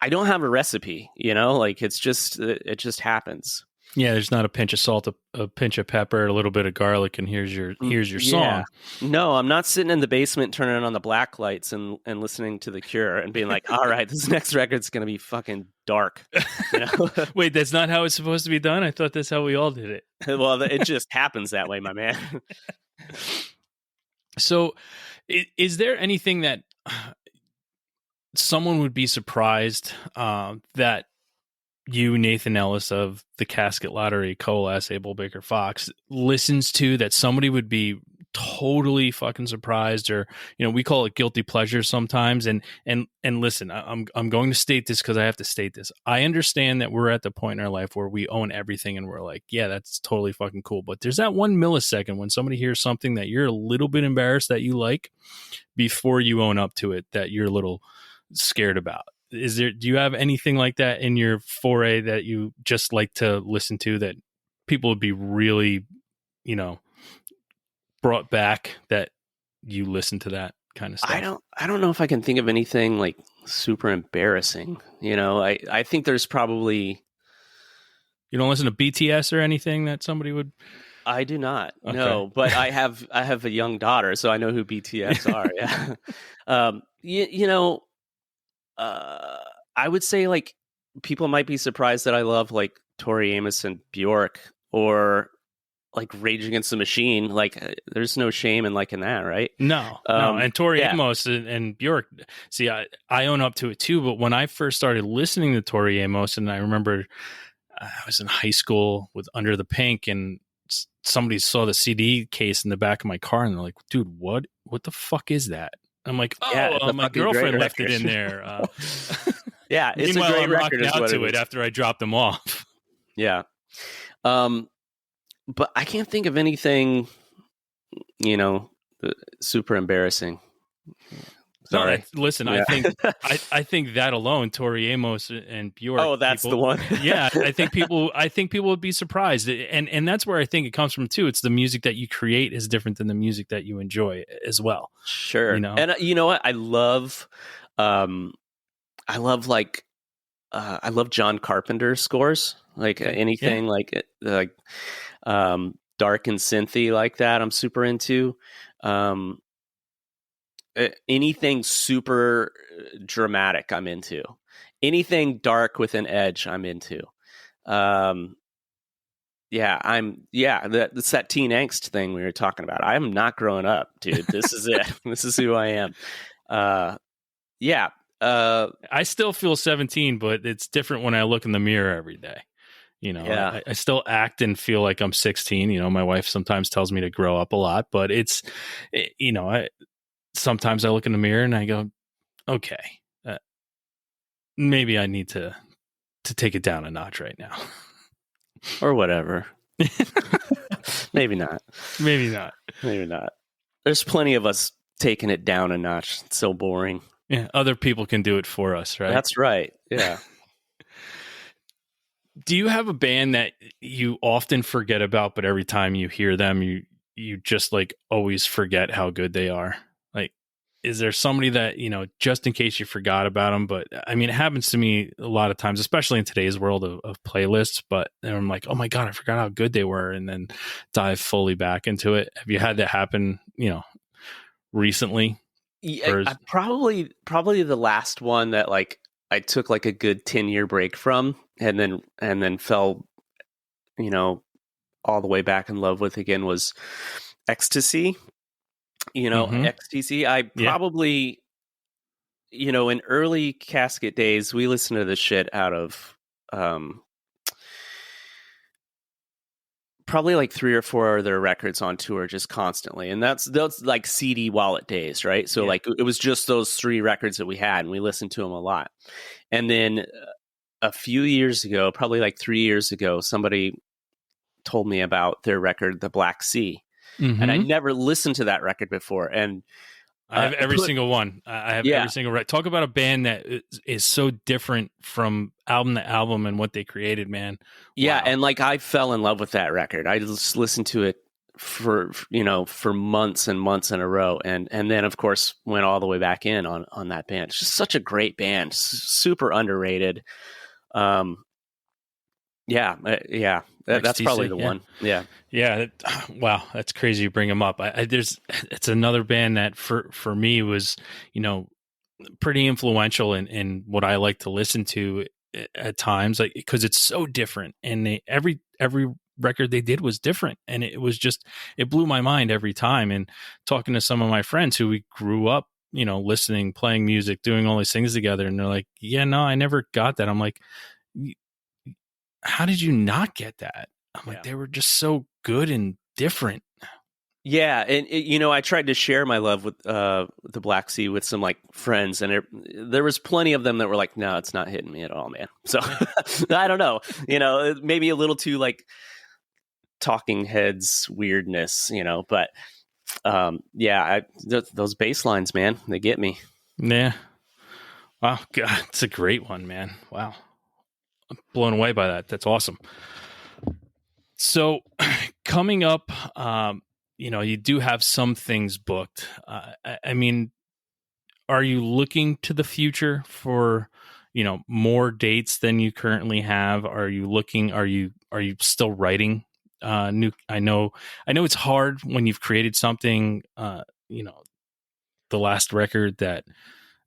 Speaker 2: I don't have a recipe, like it just happens.
Speaker 1: Yeah, there's not a pinch of salt, a pinch of pepper, a little bit of garlic, and here's your
Speaker 2: Yeah.
Speaker 1: song.
Speaker 2: No, I'm not sitting in the basement turning on the black lights and listening to The Cure and being like, all right, this next record's going to be fucking dark.
Speaker 1: Wait, that's not how it's supposed to be done? I thought that's how we all did it.
Speaker 2: Well, it just happens that way, my man.
Speaker 1: So is there anything that someone would be surprised that you, Nathan Ellis of the Casket Lottery, Coalesce, Abel Baker Fox, listens to, that somebody would be totally fucking surprised, or we call it guilty pleasure sometimes. And listen, I'm going to state this because I have to state this. I understand that we're at the point in our life where we own everything and we're like, yeah, that's totally fucking cool. But there's that 1 millisecond when somebody hears something that you're a little bit embarrassed that you like before you own up to it, that you're a little scared about. Do you have anything like that in your foray that you just like to listen to, that people would be really, brought back, that you listen to that kind of stuff?
Speaker 2: I don't know if I can think of anything like super embarrassing. I think there's probably.
Speaker 1: You don't listen to BTS or anything that somebody would.
Speaker 2: I do not.
Speaker 1: Okay.
Speaker 2: No, but I have a young daughter, so I know who BTS are. Yeah. I would say like people might be surprised that I love like Tori Amos and Bjork, or like Rage Against the Machine. Like there's no shame in liking that, right?
Speaker 1: No. And Tori Amos and Bjork. See, I own up to it too. But when I first started listening to Tori Amos, and I remember I was in high school with Under the Pink, and somebody saw the CD case in the back of my car, and they're like, dude, what the fuck is that? I'm like, my girlfriend left it in there.
Speaker 2: Yeah, it's
Speaker 1: meanwhile,
Speaker 2: a great
Speaker 1: I'm
Speaker 2: record.
Speaker 1: rocking out to it after I dropped them off.
Speaker 2: Yeah, but I can't think of anything, super embarrassing. Sorry.
Speaker 1: No, listen, yeah. I think that alone, Tori Amos and Bjork.
Speaker 2: Oh, that's the one.
Speaker 1: Yeah, I think people would be surprised, and that's where I think it comes from too. It's the music that you create is different than the music that you enjoy as well.
Speaker 2: Sure, and you know what? I love John Carpenter scores. Like anything like dark and synthy like that, I'm super into. Anything super dramatic, I'm into. Anything dark with an edge, I'm into. That's that teen angst thing we were talking about. I'm not growing up, dude. This is it. This is who I am. I
Speaker 1: still feel 17, but it's different when I look in the mirror every day. I still act and feel like I'm 16. My wife sometimes tells me to grow up a lot, but sometimes I look in the mirror and I go, okay, maybe I need to take it down a notch right now.
Speaker 2: Or whatever. Maybe not.
Speaker 1: Maybe not.
Speaker 2: Maybe not. There's plenty of us taking it down a notch. It's so boring.
Speaker 1: Yeah, other people can do it for us, right?
Speaker 2: That's right. Yeah.
Speaker 1: Do you have a band that you often forget about, but every time you hear them, you just like always forget how good they are? Like, is there somebody that, just in case you forgot about them? But I mean, it happens to me a lot of times, especially in today's world of playlists. But I'm like, oh my God, I forgot how good they were, and then dive fully back into it. Have you had that happen, recently?
Speaker 2: Yeah, probably the last one that like I took like a good 10-year break from, and then fell, all the way back in love with again was Ecstasy. Ecstasy. I probably, in early Casket days, we listened to this shit out of probably like 3 or 4 of their records on tour just constantly. And that's like CD wallet days, right? So like it was just those 3 records that we had, and we listened to them a lot. And then a few years ago, probably like 3 years ago, somebody told me about their record, The Black Sea. and I
Speaker 1: Mm-hmm.
Speaker 2: never listened to that record before. And
Speaker 1: I have every
Speaker 2: put
Speaker 1: single one. I have
Speaker 2: yeah
Speaker 1: every single right. Talk about a band that is so different from album to album and what they created, man.
Speaker 2: yeah,
Speaker 1: Wow.
Speaker 2: and like I fell in love with that record. I just listened to it for months and months in a row, and then of course went all the way back in on that band. It's just such a great band, super underrated. Um, yeah, that's probably
Speaker 1: XTC,
Speaker 2: the
Speaker 1: yeah.
Speaker 2: one. Yeah,
Speaker 1: Yeah, wow, that's crazy you bring them up. It's another band that for me was, you know, pretty influential in what I like to listen to at times, like because it's so different, and every record they did was different, and it was just it blew my mind every time. And talking to some of my friends who we grew up, you know, listening, playing music, doing all these things together, and they're like, "Yeah, no, I never got that." I'm like, how did you not get that? I'm like,
Speaker 2: yeah.
Speaker 1: they were just so good and different.
Speaker 2: Yeah, and I tried to share my love with the Black Sea with some like friends, and there was plenty of them that were like, "No, it's not hitting me at all, man." So I don't know, maybe a little too like Talking Heads weirdness, but yeah, those bass lines, man, they get me.
Speaker 1: Yeah. Wow. God, it's a great one, man. Wow. I'm blown away by that. That's awesome. So coming up, you do have some things booked. I mean, are you looking to the future for, more dates than you currently have? Are you still writing new? I know it's hard when you've created something, the last record that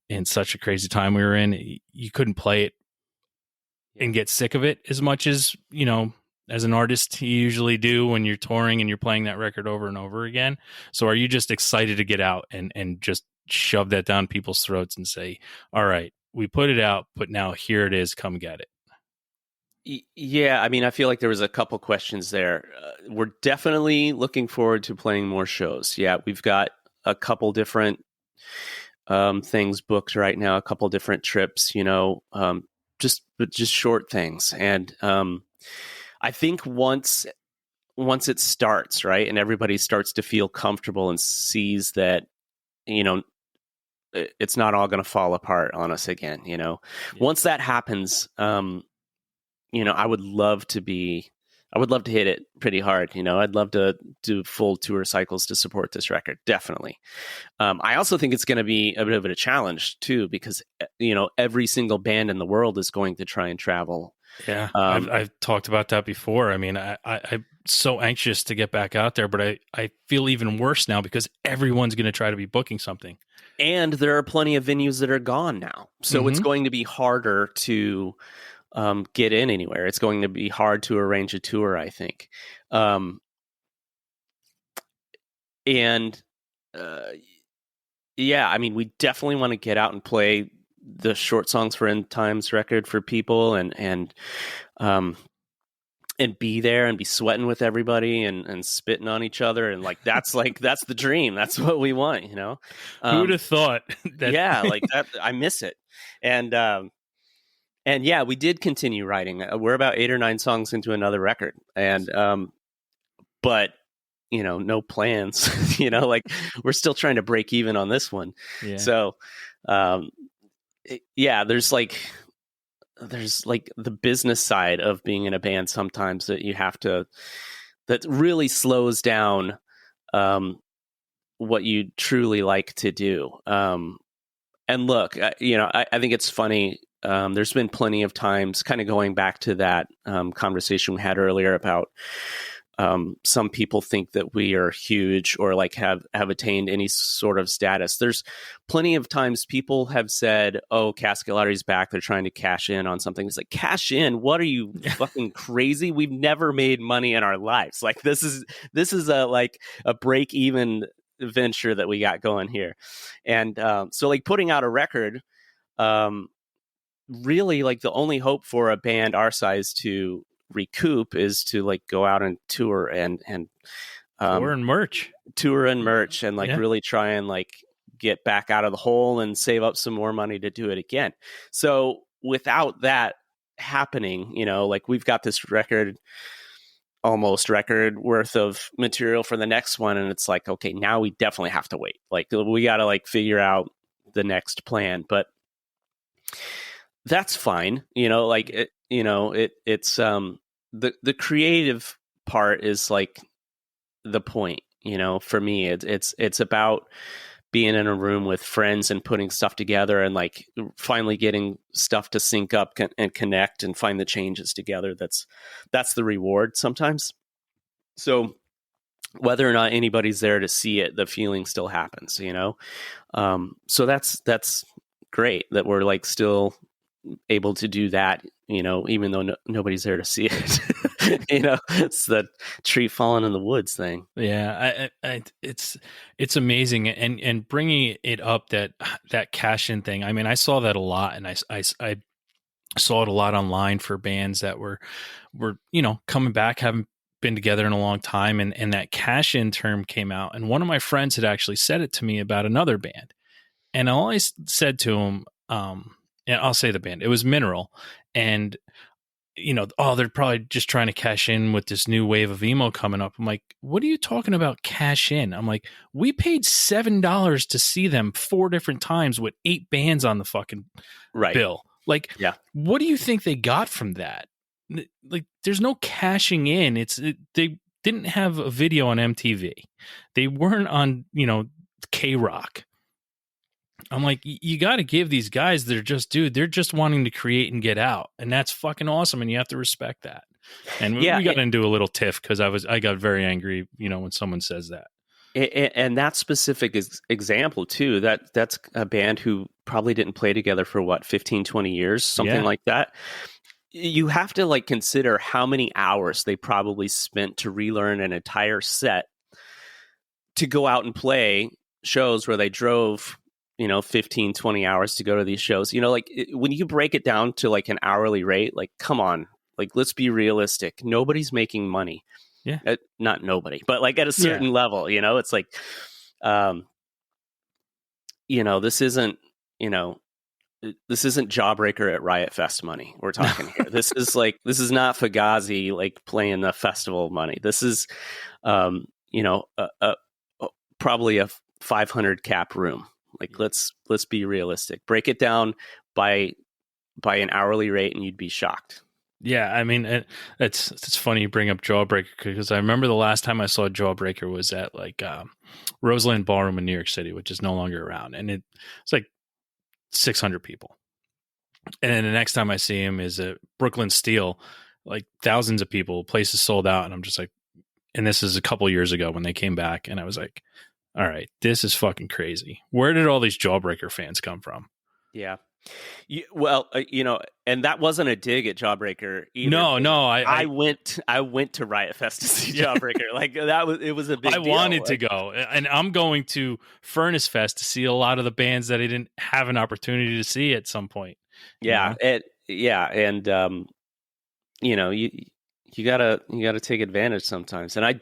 Speaker 1: in such a crazy time we were in, you couldn't play it
Speaker 2: Yeah.
Speaker 1: and get sick of it as much as, as an artist, you usually do when you're touring and you're playing that record over and over again. So are you just excited to get out and just shove that down people's throats and say, all right, we put it out, but now here it is, come get it?
Speaker 2: Yeah, I mean, I feel like there was a couple questions there. We're definitely looking forward to playing more shows. Yeah, we've got a couple different things booked right now, a couple different trips, just short things. And I think once it starts, right, and everybody starts to feel comfortable and sees that, it's not all going to fall apart on us again,
Speaker 1: Yeah.
Speaker 2: Once that happens, I would love to hit it pretty hard. I'd love to do full tour cycles to support this record. Definitely. I also think it's going to be a bit of a challenge too, because, every single band in the world is going to try and travel.
Speaker 1: Yeah, I've talked about that before. I mean, I'm so anxious to get back out there, but I feel even worse now because everyone's going to try to be booking something.
Speaker 2: And there are plenty of venues that are gone now. So it's going to be harder to get in anywhere. It's going to be hard to arrange a tour, I think. And yeah, I mean, we definitely want to get out and play the Short Songs for End Times record for people and be there and be sweating with everybody and spitting on each other. And that's the dream. That's what we want,
Speaker 1: Who would have thought that?
Speaker 2: Yeah, like that. I miss it. And yeah, we did continue writing. We're about 8 or 9 songs into another record, and but no plans. We're still trying to break even on this one.
Speaker 1: Yeah.
Speaker 2: So, yeah, there's the business side of being in a band sometimes that really slows down what you truly like to do. And look, I think it's funny. There's been plenty of times, kind of going back to that conversation we had earlier about some people think that we are huge or have attained any sort of status. There's plenty of times people have said, "Oh, Casket Lottery's back. They're trying to cash in on something." It's like, cash in? What are you fucking crazy? We've never made money in our lives. This is a break even venture that we got going here. And so putting out a record, really the only hope for a band our size to recoup is to go out and tour and
Speaker 1: tour and merch
Speaker 2: and really try and get back out of the hole and save up some more money to do it again. So without that happening, we've got this record almost record worth of material for the next one, and it's like, okay, now we definitely have to wait. Like we got to like figure out the next plan, but that's fine. Like it's the creative part is like the point. For me, it's about being in a room with friends and putting stuff together and like finally getting stuff to sync up and connect and find the changes together. That's the reward sometimes. So whether or not anybody's there to see it, the feeling still happens, so that's great that we're like still able to do that, even though nobody's there to see it. It's the tree falling in the woods thing.
Speaker 1: Yeah, it's amazing, and bringing it up, that cash in thing. I mean, I saw that a lot, and I saw it a lot online for bands that were coming back, haven't been together in a long time, and that cash in term came out, and one of my friends had actually said it to me about another band, and I always said to him, and I'll say the band, it was Mineral, and they're probably just trying to cash in with this new wave of emo coming up. I'm like, what are you talking about cash in? I'm like, we paid $7 to see them 4 different times with 8 bands on the fucking bill. Like,
Speaker 2: yeah.
Speaker 1: What do you think they got from that? Like, there's no cashing in. They didn't have a video on MTV. They weren't on, K-Rock. I'm like, you got to give these guys, they're just wanting to create and get out. And that's fucking awesome. And you have to respect that. And we got into a little tiff because I got very angry, when someone says that.
Speaker 2: And that specific example too, that's a band who probably didn't play together for 15, 20 years, something like that. You have to like consider how many hours they probably spent to relearn an entire set to go out and play shows where they drove 15, 20 hours to go to these shows. Like when you break it down to like an hourly rate, like, come on, like, let's be realistic. Nobody's making money.
Speaker 1: Yeah.
Speaker 2: Not nobody, but like at a certain level, it's like, this isn't Jawbreaker at Riot Fest money we're talking here. This is not Fugazi like playing the festival money. This is, probably a 500 cap room. Like, let's be realistic. Break it down by an hourly rate, and you'd be shocked.
Speaker 1: Yeah, I mean, it's funny you bring up Jawbreaker, because I remember the last time I saw Jawbreaker was at like Roseland Ballroom in New York City, which is no longer around, and it's like 600 people. And then the next time I see him is at Brooklyn Steel, like thousands of people, places sold out, and I'm just like, and this is a couple years ago when they came back, and I was like, all right, this is fucking crazy. Where did all these Jawbreaker fans come from?
Speaker 2: Yeah. And that wasn't a dig at Jawbreaker either.
Speaker 1: No.
Speaker 2: I went to Riot Fest to see Jawbreaker. Like it was a big deal.
Speaker 1: I wanted to go, and I'm going to Furnace Fest to see a lot of the bands that I didn't have an opportunity to see at some point.
Speaker 2: Yeah. You gotta take advantage sometimes. And I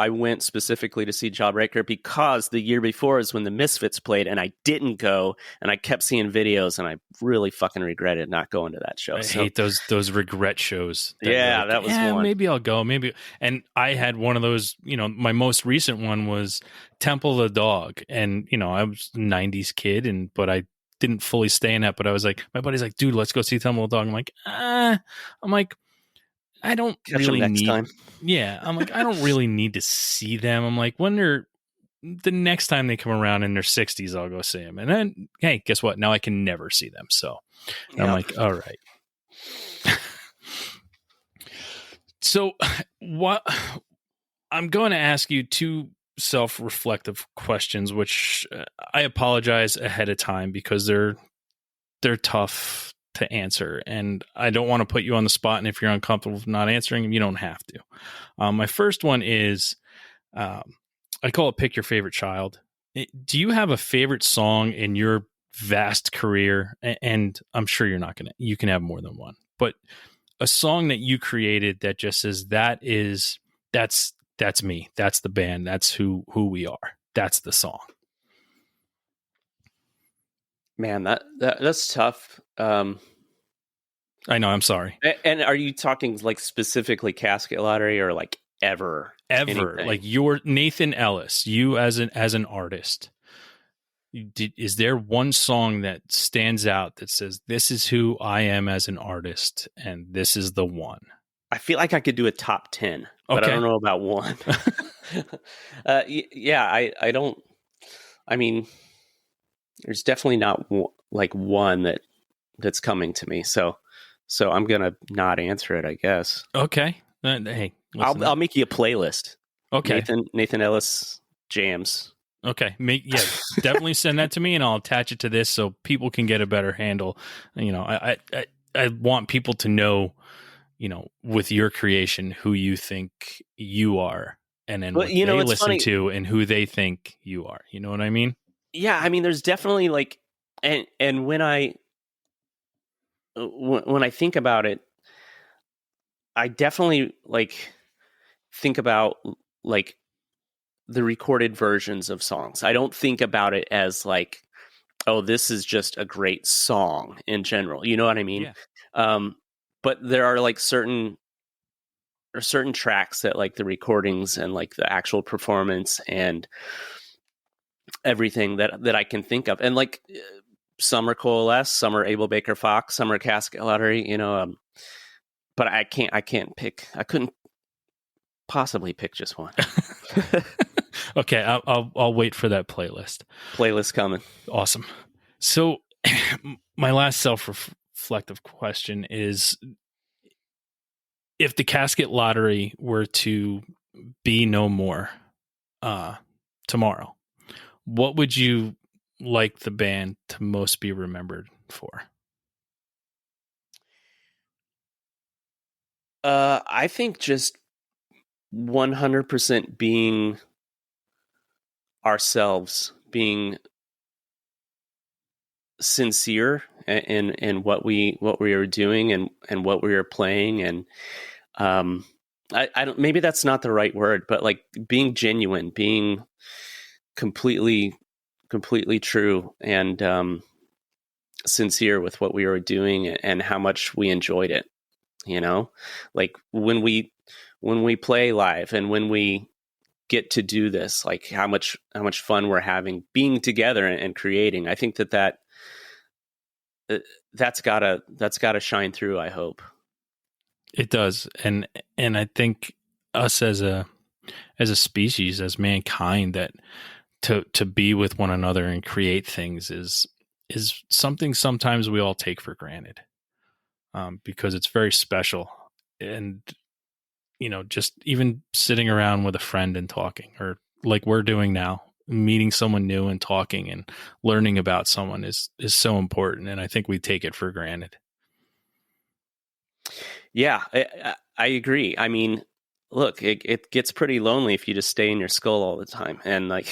Speaker 2: went specifically to see Jawbreaker because the year before is when the Misfits played, and I didn't go, and I kept seeing videos, and I really fucking regretted not going to that show.
Speaker 1: I hate those regret shows.
Speaker 2: That was one.
Speaker 1: Maybe I'll go. Maybe. And I had one of those, my most recent one was Temple of the Dog. And, I was a 90s kid, but I didn't fully stay in that. But I was like, my buddy's like, dude, let's go see Temple of the Dog. I'm like, I don't really need time. Yeah, I'm like, I don't really need to see them. I'm like, the next time they come around in their 60s, I'll go see them. And then, hey, guess what? Now I can never see them. So I'm like, all right. So what I'm going to ask you 2 self-reflective questions, which I apologize ahead of time because they're tough to answer, and I don't want to put you on the spot, and if you're uncomfortable with not answering them, you don't have to. My first one is I call it pick your favorite child. Do you have a favorite song in your vast career? And I'm sure you can have more than one, but a song that you created that just says that's me, that's the band, that's who we are, that's the song.
Speaker 2: Man, that's tough.
Speaker 1: I know. I'm sorry.
Speaker 2: And are you talking like specifically Casket Lottery or like ever?
Speaker 1: Ever,
Speaker 2: Anything?
Speaker 1: like you're Nathan Ellis, you as an artist. Is there one song that stands out that says, "This is who I am as an artist, and this is the one"?
Speaker 2: I feel like I could do a top 10, but I don't
Speaker 1: Okay.
Speaker 2: know about one. Yeah, I don't. I mean, there's definitely not like one that's coming to me. So I'm gonna not answer it, I guess.
Speaker 1: Okay. Hey, listen.
Speaker 2: I'll make you a playlist.
Speaker 1: Okay.
Speaker 2: Nathan Ellis jams.
Speaker 1: Okay. Definitely send that to me, and I'll attach it to this so people can get a better handle. You know, I want people to know, you know, with your creation, who you think you are, and then
Speaker 2: But
Speaker 1: what they
Speaker 2: it's
Speaker 1: listen
Speaker 2: funny.
Speaker 1: to and who they think you are. You know what I mean?
Speaker 2: Yeah, I mean, there's definitely like, and when I think about it, I definitely like think about like the recorded versions of songs. I don't think about it as like, oh, this is just a great song in general. You know what I mean?
Speaker 1: Yeah.
Speaker 2: But there are like certain tracks that like the recordings and like the actual performance and everything that I can think of. And like some are Coalesce, some are Abel Baker Fox, some are Casket Lottery, but I can't pick. I couldn't possibly pick just one.
Speaker 1: Okay, I'll wait for that playlist.
Speaker 2: Playlist coming.
Speaker 1: Awesome. So, my last self-reflective question is: if the Casket Lottery were to be no more tomorrow, what would you like the band to most be remembered for?
Speaker 2: I think just 100% being ourselves, being sincere in what we are doing and what we are playing, and I don't, maybe that's not the right word, but like being genuine, being completely true and sincere with what we were doing and how much we enjoyed it. Like when we play live and when we get to do this, like how much fun we're having being together and creating. I think that's gotta shine through, I hope.
Speaker 1: It does, and I think us as a species, as mankind, that to be with one another and create things is something sometimes we all take for granted, because it's very special. And just even sitting around with a friend and talking, or like we're doing now, meeting someone new and talking and learning about someone is so important, and I think we take it for granted.
Speaker 2: Yeah, I agree. I mean, look, it gets pretty lonely if you just stay in your skull all the time. And like,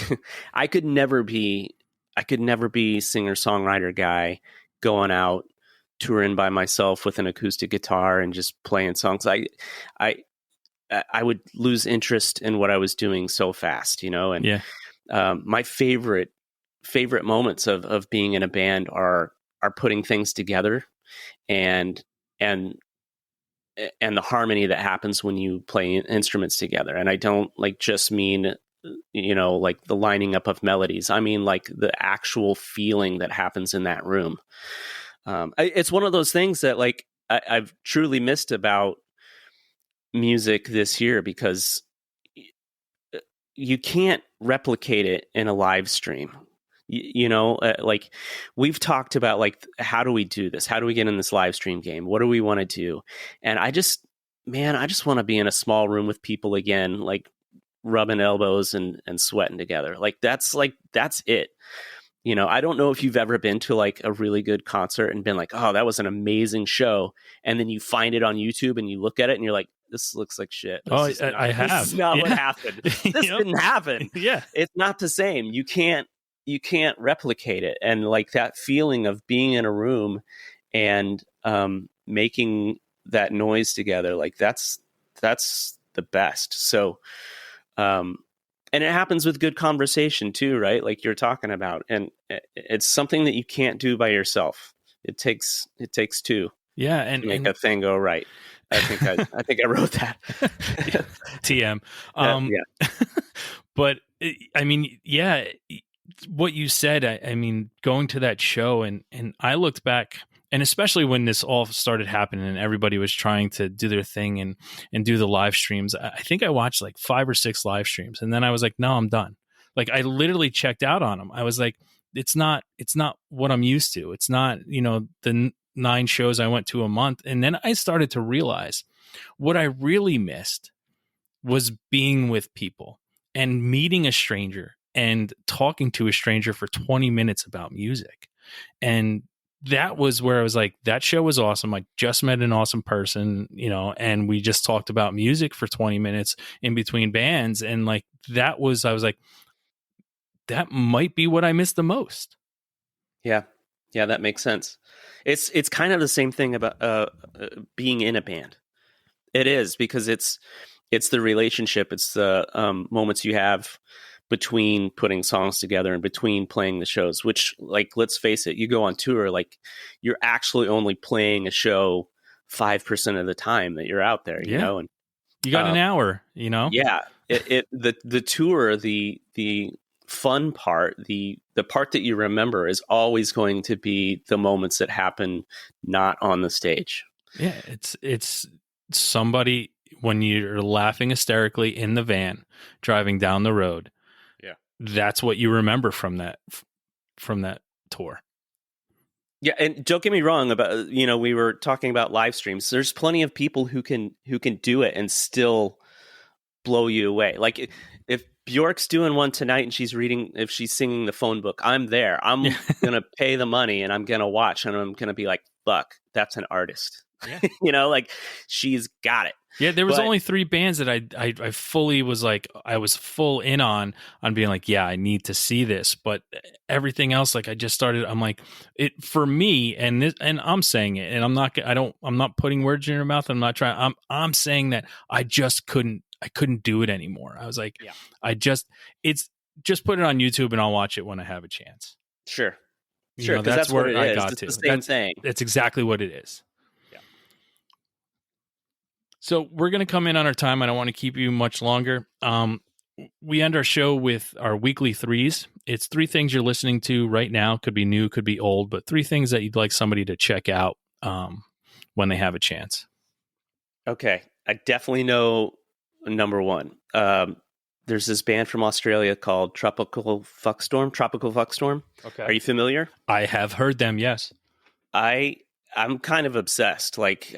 Speaker 2: I could never be singer songwriter guy going out touring by myself with an acoustic guitar and just playing songs. I would lose interest in what I was doing so fast, And
Speaker 1: Yeah.
Speaker 2: My favorite moments of being in a band are putting things together and and the harmony that happens when you play instruments together. And I don't like just mean, like the lining up of melodies. I mean, like the actual feeling that happens in that room. It's one of those things that like I've truly missed about music this year, because you can't replicate it in a live stream. Like we've talked about, like, how do we do this? How do we get in this live stream game? What do we want to do? And I just want to be in a small room with people again, like rubbing elbows and sweating together. Like that's it. I don't know if you've ever been to like a really good concert and been like, oh, that was an amazing show. And then you find it on YouTube and you look at it and you're like, this looks like shit.
Speaker 1: I have.
Speaker 2: This is not what happened. This didn't happen.
Speaker 1: Yeah.
Speaker 2: It's not the same. You can't replicate it. And like that feeling of being in a room and making that noise together, like that's the best. So and it happens with good conversation too, right? Like you're talking about, and it's something that you can't do by yourself. It takes two.
Speaker 1: Yeah,
Speaker 2: to make a thing go right. I think I wrote that.
Speaker 1: TM.
Speaker 2: Yeah.
Speaker 1: But I mean, yeah, what you said, I mean, going to that show and I looked back, and especially when this all started happening and everybody was trying to do their thing and do the live streams, I think I watched like 5 or 6 live streams, and then I was like, no, I'm done. Like, I literally checked out on them. I was like, it's not what I'm used to. It's not, the 9 shows I went to a month. And then I started to realize what I really missed was being with people and meeting a stranger and talking to a stranger for 20 minutes about music. And that was where I was like, that show was awesome. I just met an awesome person, and we just talked about music for 20 minutes in between bands. And like, I was like, that might be what I missed the most.
Speaker 2: Yeah. Yeah, that makes sense. It's kind of the same thing about being in a band. It is, because it's the relationship. It's the moments you have between putting songs together and between playing the shows, which, like, let's face it, you go on tour, like, you're actually only playing a show 5% of the time that you're out there, and
Speaker 1: you got an hour,
Speaker 2: Yeah. The tour, the fun part, the part that you remember is always going to be the moments that happen not on the stage.
Speaker 1: Yeah, it's somebody when you're laughing hysterically in the van driving down the road.
Speaker 2: Yeah.
Speaker 1: That's what you remember from that tour.
Speaker 2: Yeah, and don't get me wrong about, we were talking about live streams. There's plenty of people who can do it and still blow you away. Like, if Bjork's doing one tonight and if she's singing the phone book, I'm there. I'm going to pay the money and I'm going to watch, and I'm going to be like, fuck, that's an artist.
Speaker 1: Yeah.
Speaker 2: Like, she's got it.
Speaker 1: Yeah, there was only 3 bands that I fully was like, I was full in on being like, yeah, I need to see this. But everything else, like, I just started, I'm like, it for me, and I'm saying it, and I'm not putting words in your mouth. I'm not trying. I'm saying that I couldn't do it anymore. I was like, it's just put it on YouTube and I'll watch it when I have a chance.
Speaker 2: Sure, because that's where it is. It's the same thing.
Speaker 1: That's exactly what it is. So we're going to come in on our time. I don't want to keep you much longer. We end our show with our weekly 3s. It's 3 things you're listening to right now. Could be new, could be old, but 3 things that you'd like somebody to check out when they have a chance. Okay.
Speaker 2: I definitely know number 1. There's this band from Australia called Tropical Fuckstorm.
Speaker 1: Okay.
Speaker 2: Are you familiar?
Speaker 1: I have heard them, yes.
Speaker 2: I'm kind of obsessed. Like,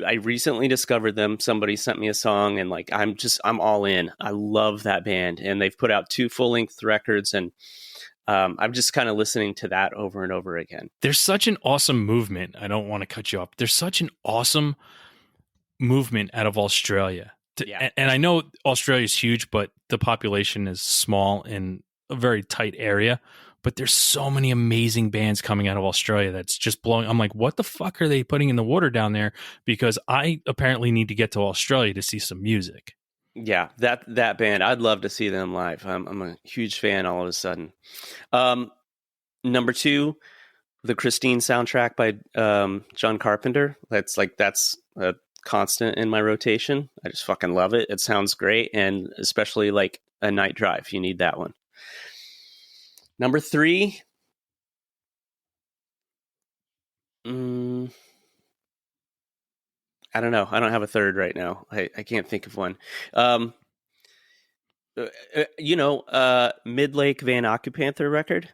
Speaker 2: I recently discovered them. Somebody sent me a song, and like, I'm all in. I love that band, and they've put out 2 full-length records, and I'm just kind of listening to that over and over again.
Speaker 1: There's such an awesome movement. I don't want to cut you off. There's such an awesome movement out of Australia. And I know Australia's huge, but the population is small in a very tight area. But there's so many amazing bands coming out of Australia that's just blowing. I'm like, what the fuck are they putting in the water down there? Because I apparently need to get to Australia to see some music.
Speaker 2: Yeah, that band, I'd love to see them live. I'm a huge fan all of a sudden. Number 2, the Christine soundtrack by John Carpenter. That's a constant in my rotation. I just fucking love it. It sounds great, and especially like a night drive, you need that one. Number 3, I don't know. I don't have a third right now. I can't think of one. Mid-Lake Van Occupanther record.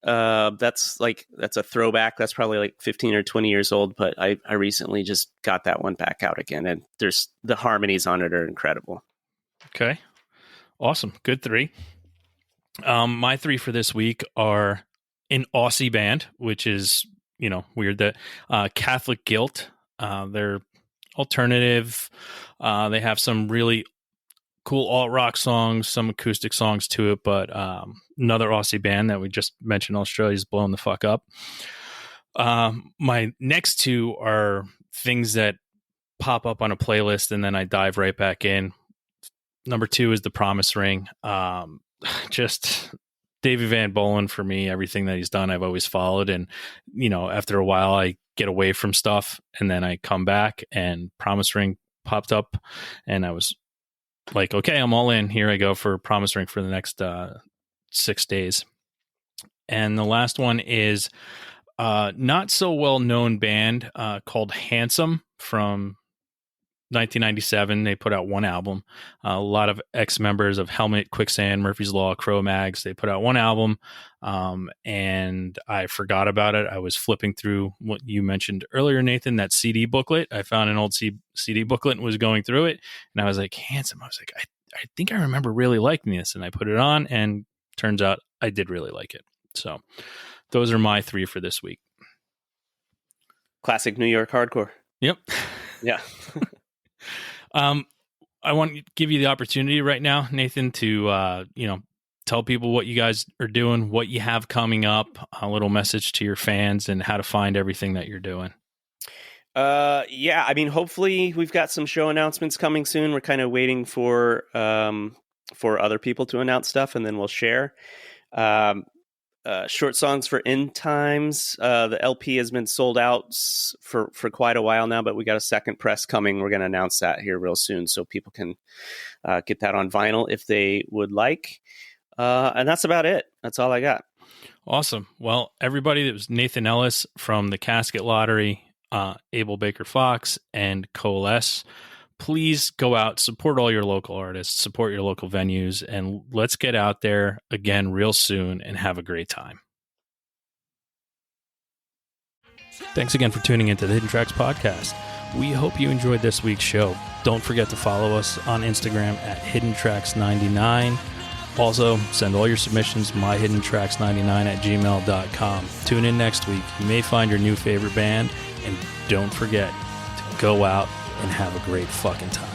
Speaker 2: That's a throwback. That's probably like 15 or 20 years old, but I recently just got that one back out again, and there's the harmonies on it are incredible.
Speaker 1: Okay. Awesome. Good 3. My 3 for this week are an Aussie band, which is, weird, that Catholic Guilt. They're alternative. They have some really cool alt rock songs, some acoustic songs to it, but another Aussie band that we just mentioned, Australia's blowing the fuck up. My next 2 are things that pop up on a playlist and then I dive right back in. Number 2 is The Promise Ring. Just Davey Van Bolen, for me, everything that he's done, I've always followed. And, after a while, I get away from stuff and then I come back and Promise Ring popped up and I was like, okay, I'm all in. Here I go for Promise Ring for the next 6 days. And the last one is not so well known band called Handsome from 1997. They put out one album. A lot of ex-members of Helmet, Quicksand, Murphy's Law, Cro-Mags. They put out one album, and I forgot about it. I was flipping through what you mentioned earlier, Nathan, that CD booklet. I found an old CD booklet and was going through it, and I was like, Handsome. I was like, I think I remember really liking this, and I put it on, and turns out I did really like it. So those are my 3 for this week.
Speaker 2: Classic New York hardcore.
Speaker 1: Yep.
Speaker 2: Yeah.
Speaker 1: I want to give you the opportunity right now, Nathan, to tell people what you guys are doing, what you have coming up, a little message to your fans, and how to find everything that you're doing.
Speaker 2: Yeah, I mean, hopefully we've got some show announcements coming soon. We're kind of waiting for other people to announce stuff, and then we'll share. Short Songs for End Times. The LP has been sold out for quite a while now, but we got a second press coming. We're going to announce that here real soon, so people can get that on vinyl if they would like. And that's about it. That's all I got.
Speaker 1: Awesome. Well, everybody, that was Nathan Ellis from the Casket Lottery, Abel Baker Fox, and Coalesce. Please go out, support all your local artists, support your local venues, and let's get out there again real soon and have a great time. Thanks again for tuning into the Hidden Tracks podcast. We hope you enjoyed this week's show. Don't forget to follow us on Instagram at HiddenTracks99. Also, send all your submissions myhiddentracks99@gmail.com. Tune in next week. You may find your new favorite band, and don't forget to go out and have a great fucking time.